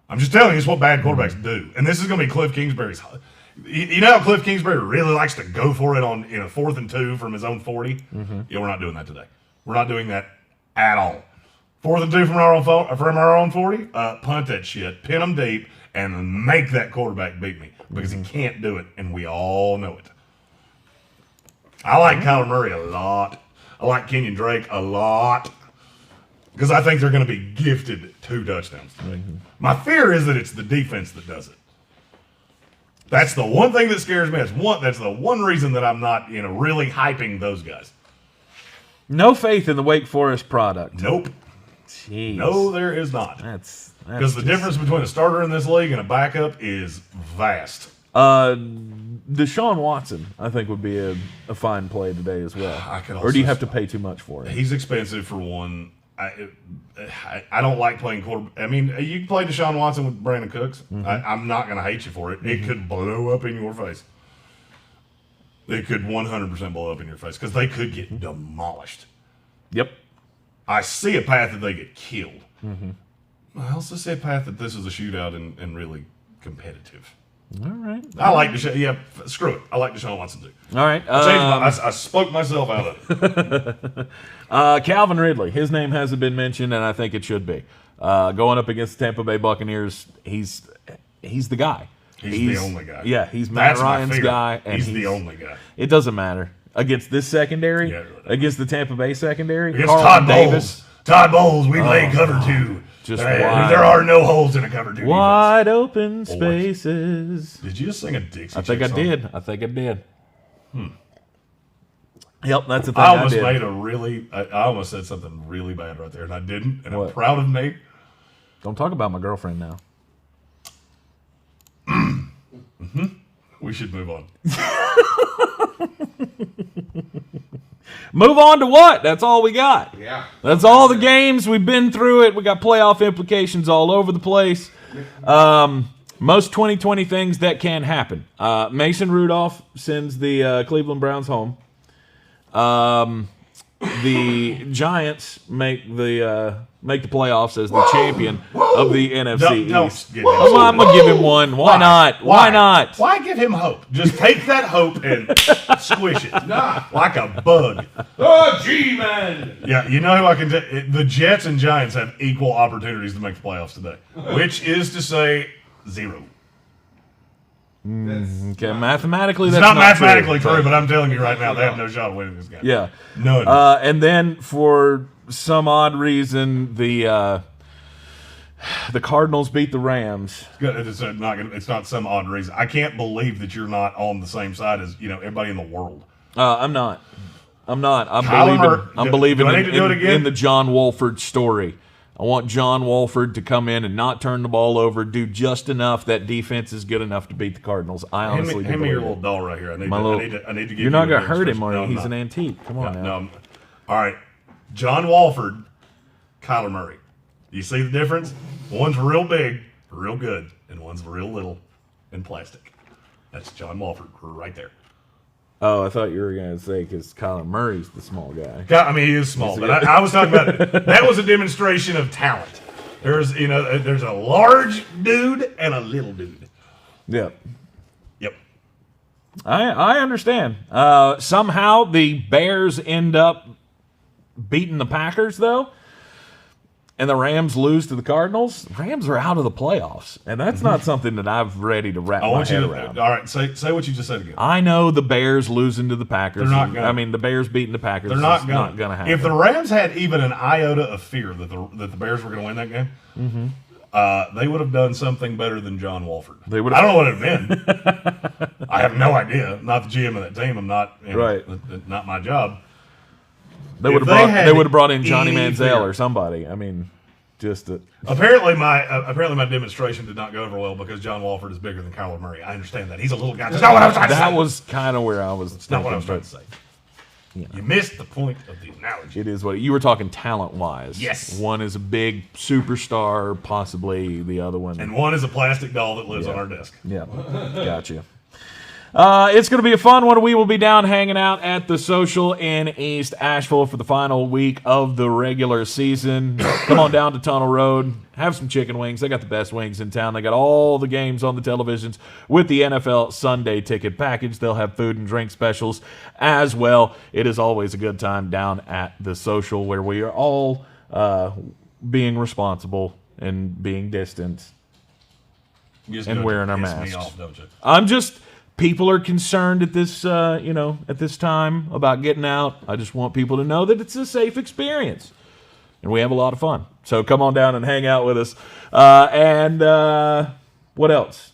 [SPEAKER 3] I'm just telling you, it's what bad quarterbacks do. And this is going to be Cliff Kingsbury's. You know how Cliff Kingsbury really likes to go for it on 4th and 2 from his own 40? Yeah, we're not doing that today. We're not doing that at all. 4th and 2 from our own 40, punt that shit, pin them deep, and make that quarterback beat me because he can't do it, and we all know it. I like Kyler Murray a lot. I like Kenyon Drake a lot because I think they're going to be gifted 2 touchdowns today. My fear is that it's the defense that does it. That's the one thing that scares me. That's the one reason that I'm not, really hyping those guys.
[SPEAKER 2] No faith in the Wake Forest product.
[SPEAKER 3] Nope.
[SPEAKER 2] Jeez.
[SPEAKER 3] No, there is not.
[SPEAKER 2] That's
[SPEAKER 3] Because the difference between a starter in this league and a backup is vast.
[SPEAKER 2] Deshaun Watson, I think, would be a fine play today as well. Or do you have to pay too much for it?
[SPEAKER 3] He's expensive for one. I don't like playing quarterback. I mean, you can play Deshaun Watson with Brandon Cooks. I'm not going to hate you for it. It could blow up in your face. It could 100% blow up in your face because they could get demolished.
[SPEAKER 2] Yep.
[SPEAKER 3] I see a path that they get killed. I also see a path that this is a shootout and really competitive.
[SPEAKER 2] All right.
[SPEAKER 3] I like Deshaun. Yeah, screw it. I like Deshaun Watson too.
[SPEAKER 2] All right.
[SPEAKER 3] I spoke myself out of it.
[SPEAKER 2] Calvin Ridley. His name hasn't been mentioned, and I think it should be. Going up against the Tampa Bay Buccaneers, he's the guy.
[SPEAKER 3] He's the only guy.
[SPEAKER 2] Yeah, he's Matt
[SPEAKER 3] That's my
[SPEAKER 2] Ryan's
[SPEAKER 3] fear.
[SPEAKER 2] guy. And
[SPEAKER 3] he's the only guy.
[SPEAKER 2] It doesn't matter. Against this secondary,
[SPEAKER 3] Yeah, it really
[SPEAKER 2] against the Tampa Bay secondary,
[SPEAKER 3] Against
[SPEAKER 2] Carlton
[SPEAKER 3] Todd
[SPEAKER 2] Davis.
[SPEAKER 3] Bowles. Todd Bowles, we play cover 2.
[SPEAKER 2] Just
[SPEAKER 3] there
[SPEAKER 2] wide.
[SPEAKER 3] are no holes in a cover 2 defense.
[SPEAKER 2] Wide open spaces.
[SPEAKER 3] Did you just sing a Dixie
[SPEAKER 2] I think I
[SPEAKER 3] Chicks
[SPEAKER 2] did. I think I did. Yep, that's the thing.
[SPEAKER 3] I
[SPEAKER 2] I
[SPEAKER 3] almost
[SPEAKER 2] did.
[SPEAKER 3] made I almost said something really bad right there, and I didn't, and
[SPEAKER 2] What?
[SPEAKER 3] I'm proud of me.
[SPEAKER 2] Don't talk about my girlfriend now.
[SPEAKER 3] We should move on.
[SPEAKER 2] Move on to what? That's all we got.
[SPEAKER 4] Yeah.
[SPEAKER 2] That's all the games. We've been through it. We got playoff implications all over the place. Most 2020 things that can happen. Mason Rudolph sends the Cleveland Browns home. The Giants make the playoffs as the champion of the NFC
[SPEAKER 3] Don't
[SPEAKER 2] East.
[SPEAKER 3] get
[SPEAKER 2] Oh, I'm gonna give him one. Why not? Why not?
[SPEAKER 3] Why give him hope? Just take that hope and squish it like a bug.
[SPEAKER 4] Oh, G-Man!
[SPEAKER 3] Yeah, you know who I can tell? The Jets and Giants have equal opportunities to make the playoffs today, which is to say 0.
[SPEAKER 2] Okay, mathematically,
[SPEAKER 3] It's
[SPEAKER 2] that's
[SPEAKER 3] not mathematically
[SPEAKER 2] true.
[SPEAKER 3] true, but I'm telling you right now, they have no shot of winning this game.
[SPEAKER 2] Yeah.
[SPEAKER 3] None.
[SPEAKER 2] And then for some odd reason, the Cardinals beat the Rams.
[SPEAKER 3] It's not some odd reason. I can't believe that you're not on the same side as everybody in the world.
[SPEAKER 2] I'm not. I'm
[SPEAKER 3] Kyler
[SPEAKER 2] believing
[SPEAKER 3] do I need to do it again?
[SPEAKER 2] in the John Wolford story. I want John Wolford to come in and not turn the ball over, do just enough that defense is good enough to beat the Cardinals. I honestly
[SPEAKER 3] Hand me your
[SPEAKER 2] believe
[SPEAKER 3] little doll right here. I need to give
[SPEAKER 2] You're not
[SPEAKER 3] going
[SPEAKER 2] going to hurt him, are you?
[SPEAKER 3] No,
[SPEAKER 2] He's
[SPEAKER 3] I'm
[SPEAKER 2] an
[SPEAKER 3] not.
[SPEAKER 2] antique. Come on now.
[SPEAKER 3] No. All right. John Wolford, Kyler Murray. You see the difference? One's real big, real good, and one's real little and plastic. That's John Wolford right there.
[SPEAKER 2] Oh, I thought you were going to say because Kyler Murray's the small guy.
[SPEAKER 3] I mean, he is small, but I was talking about that was a demonstration of talent. There's a large dude and a little dude.
[SPEAKER 2] Yep.
[SPEAKER 3] Yep.
[SPEAKER 2] I understand. Somehow the Bears end up beating the Packers, though, and the Rams lose to the Cardinals. The Rams are out of the playoffs, and that's not something that I've ready to wrap
[SPEAKER 3] I
[SPEAKER 2] my
[SPEAKER 3] want you
[SPEAKER 2] head
[SPEAKER 3] to.
[SPEAKER 2] around.
[SPEAKER 3] All right, say what you just said again.
[SPEAKER 2] I know the Bears losing to the Packers.
[SPEAKER 3] They're not gonna.
[SPEAKER 2] I mean, the Bears beating the Packers.
[SPEAKER 3] They're not
[SPEAKER 2] is
[SPEAKER 3] gonna.
[SPEAKER 2] not going to happen.
[SPEAKER 3] If the Rams had even an iota of fear that the Bears were going to win that game, they would have done something better than John Wolford.
[SPEAKER 2] They would
[SPEAKER 3] I
[SPEAKER 2] have-
[SPEAKER 3] don't know what it'd been. I have no idea. Not the GM of that team. I'm not.
[SPEAKER 2] Right.
[SPEAKER 3] Not my job.
[SPEAKER 2] they would
[SPEAKER 3] if
[SPEAKER 2] have
[SPEAKER 3] they
[SPEAKER 2] brought
[SPEAKER 3] had
[SPEAKER 2] they would have brought in Johnny
[SPEAKER 3] any
[SPEAKER 2] Manziel
[SPEAKER 3] fear-
[SPEAKER 2] or somebody. I mean, just
[SPEAKER 3] Apparently my demonstration did not go over well because John Wolford is bigger than Kyler Murray. I understand that. He's a little guy. That's not what I was trying to say.
[SPEAKER 2] that was kind of where I was.
[SPEAKER 3] That's not what I was trying
[SPEAKER 2] thinking,
[SPEAKER 3] to say. You missed the point of the analogy.
[SPEAKER 2] It is what you were talking talent-wise.
[SPEAKER 3] Yes.
[SPEAKER 2] One is a big superstar, possibly the other one.
[SPEAKER 3] And one is a plastic doll that lives on our desk.
[SPEAKER 2] Yeah, gotcha. It's going to be a fun one. We will be down hanging out at the Social in East Asheville for the final week of the regular season. Come on down to Tunnel Road. Have some chicken wings. They got the best wings in town. They got all the games on the televisions with the NFL Sunday ticket package. They'll have food and drink specials as well. It is always a good time down at the Social where we are all being responsible and being distant and wearing our masks.
[SPEAKER 3] Me off, don't you?
[SPEAKER 2] I'm just... People are concerned at this, at this time about getting out. I just want people to know that it's a safe experience, and we have a lot of fun. So come on down and hang out with us. What else?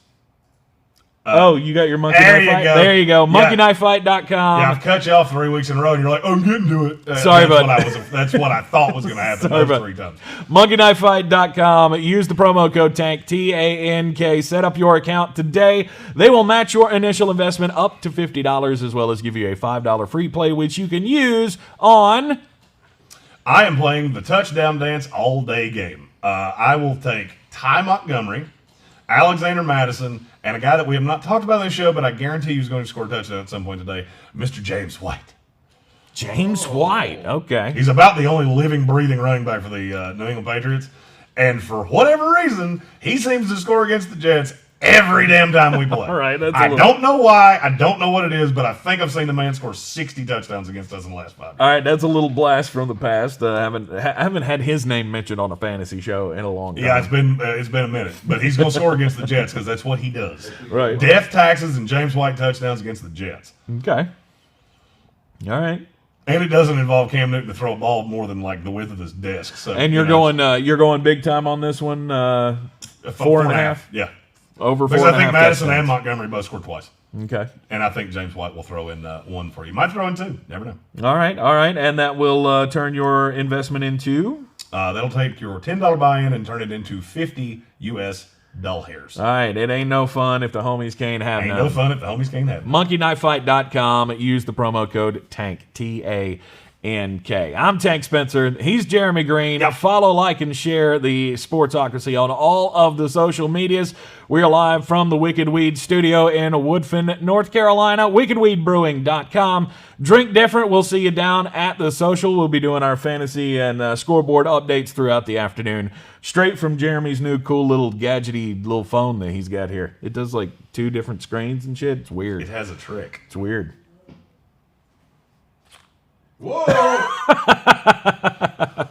[SPEAKER 2] You got your Monkey Knife Fight? There you go. MonkeyKnifeFight.com.
[SPEAKER 3] Yeah, I've cut you off 3 weeks in a row, and you're like, I'm getting to it.
[SPEAKER 2] Sorry,
[SPEAKER 3] that's what I thought was going to happen those 3 times.
[SPEAKER 2] MonkeyKnifeFight.com. Use the promo code TANK, TANK. Set up your account today. They will match your initial investment up to $50, as well as give you a $5 free play, which you can use on...
[SPEAKER 3] I am playing the Touchdown Dance all-day game. I will take Ty Montgomery, Alexander Madison, and a guy that we have not talked about on this show, but I guarantee he's going to score a touchdown at some point today, Mr. James White.
[SPEAKER 2] James White, okay.
[SPEAKER 3] He's about the only living, breathing running back for the New England Patriots. And for whatever reason, he seems to score against the Jets every damn time we play.
[SPEAKER 2] All right,
[SPEAKER 3] don't know why. I don't know what it is, but I think I've seen the man score 60 touchdowns against us in the last 5 years.
[SPEAKER 2] All right, that's a little blast from the past. I haven't had his name mentioned on a fantasy show in a long time.
[SPEAKER 3] Yeah, it's been a minute, but he's going to score against the Jets because that's what he does.
[SPEAKER 2] Right.
[SPEAKER 3] Death, taxes, and James White touchdowns against the Jets.
[SPEAKER 2] Okay. All right.
[SPEAKER 3] And it doesn't involve Cam Newton to throw a ball more than like the width of his desk. So,
[SPEAKER 2] and you're going big time on this one. 4.5.
[SPEAKER 3] Yeah.
[SPEAKER 2] Over 4.5.
[SPEAKER 3] Because I think Madison
[SPEAKER 2] touchdowns.
[SPEAKER 3] and Montgomery both scored twice.
[SPEAKER 2] Okay.
[SPEAKER 3] And I think James White will throw in 1 for you. Might throw in 2. Never know.
[SPEAKER 2] All right. And that will turn your investment into?
[SPEAKER 3] That'll take your $10 buy-in and turn it into 50 U.S. doll hairs.
[SPEAKER 2] All right. It ain't no fun if the homies can't have
[SPEAKER 3] Ain't
[SPEAKER 2] none.
[SPEAKER 3] no fun if the homies can't have it.
[SPEAKER 2] MonkeyKnifeFight.com. Use the promo code TANK, TANK. I'm Tank Spencer. He's Jeremy Green.
[SPEAKER 3] Yep.
[SPEAKER 2] Follow, like, and share the Sportsocracy on all of the social medias. We are live from the Wicked Weed studio in Woodfin, North Carolina. WickedWeedBrewing.com. Drink different. We'll see you down at the social. We'll be doing our fantasy and scoreboard updates throughout the afternoon. Straight from Jeremy's new cool little gadgety little phone that he's got here. It does like 2 different screens and shit. It's weird.
[SPEAKER 3] It has a trick.
[SPEAKER 2] It's weird.
[SPEAKER 4] Whoa!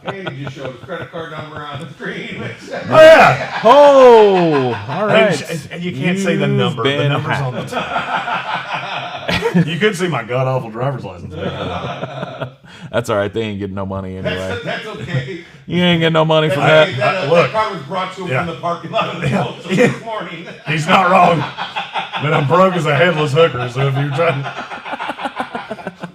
[SPEAKER 4] Hey, you just showed the credit card number on the screen.
[SPEAKER 3] Oh, yeah.
[SPEAKER 2] Oh, all right.
[SPEAKER 3] And you can't say the number. The number's on the top. You could see my god-awful driver's license.
[SPEAKER 2] That's all right. They ain't getting no money anyway.
[SPEAKER 4] That's okay.
[SPEAKER 2] You ain't getting no money from
[SPEAKER 4] Hey,
[SPEAKER 2] that.
[SPEAKER 3] Look.
[SPEAKER 4] that car was brought to him
[SPEAKER 3] Yeah.
[SPEAKER 4] from the parking lot of the Social this morning.
[SPEAKER 3] He's not wrong. But I'm broke as a headless hooker, so if you're trying...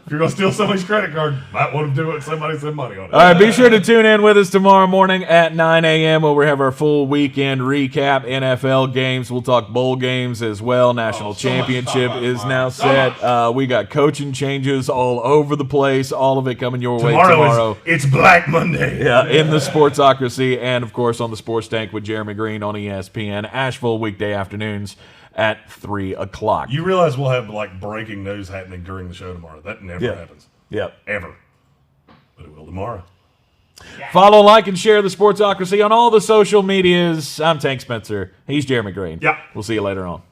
[SPEAKER 3] If you're going to steal somebody's credit card, might want to do it. Somebody send money on it.
[SPEAKER 2] All right, be sure to tune in with us tomorrow morning at 9 a.m. where we have our full weekend recap, NFL games. We'll talk bowl games as well. National championship is now set. We got coaching changes all over the place. All of it coming your way tomorrow.
[SPEAKER 3] It's Black Monday.
[SPEAKER 2] Yeah, in the Sportsocracy and, of course, on the Sports Tank with Jeremy Green on ESPN. Asheville weekday afternoons at 3 o'clock.
[SPEAKER 3] You realize we'll have like breaking news happening during the show tomorrow. That never happens.
[SPEAKER 2] Yep.
[SPEAKER 3] Ever. But it will tomorrow.
[SPEAKER 2] Follow, like, and share the Sportsocracy on all the social medias. I'm Tank Spencer. He's Jeremy Green.
[SPEAKER 3] Yep.
[SPEAKER 2] We'll see you later on.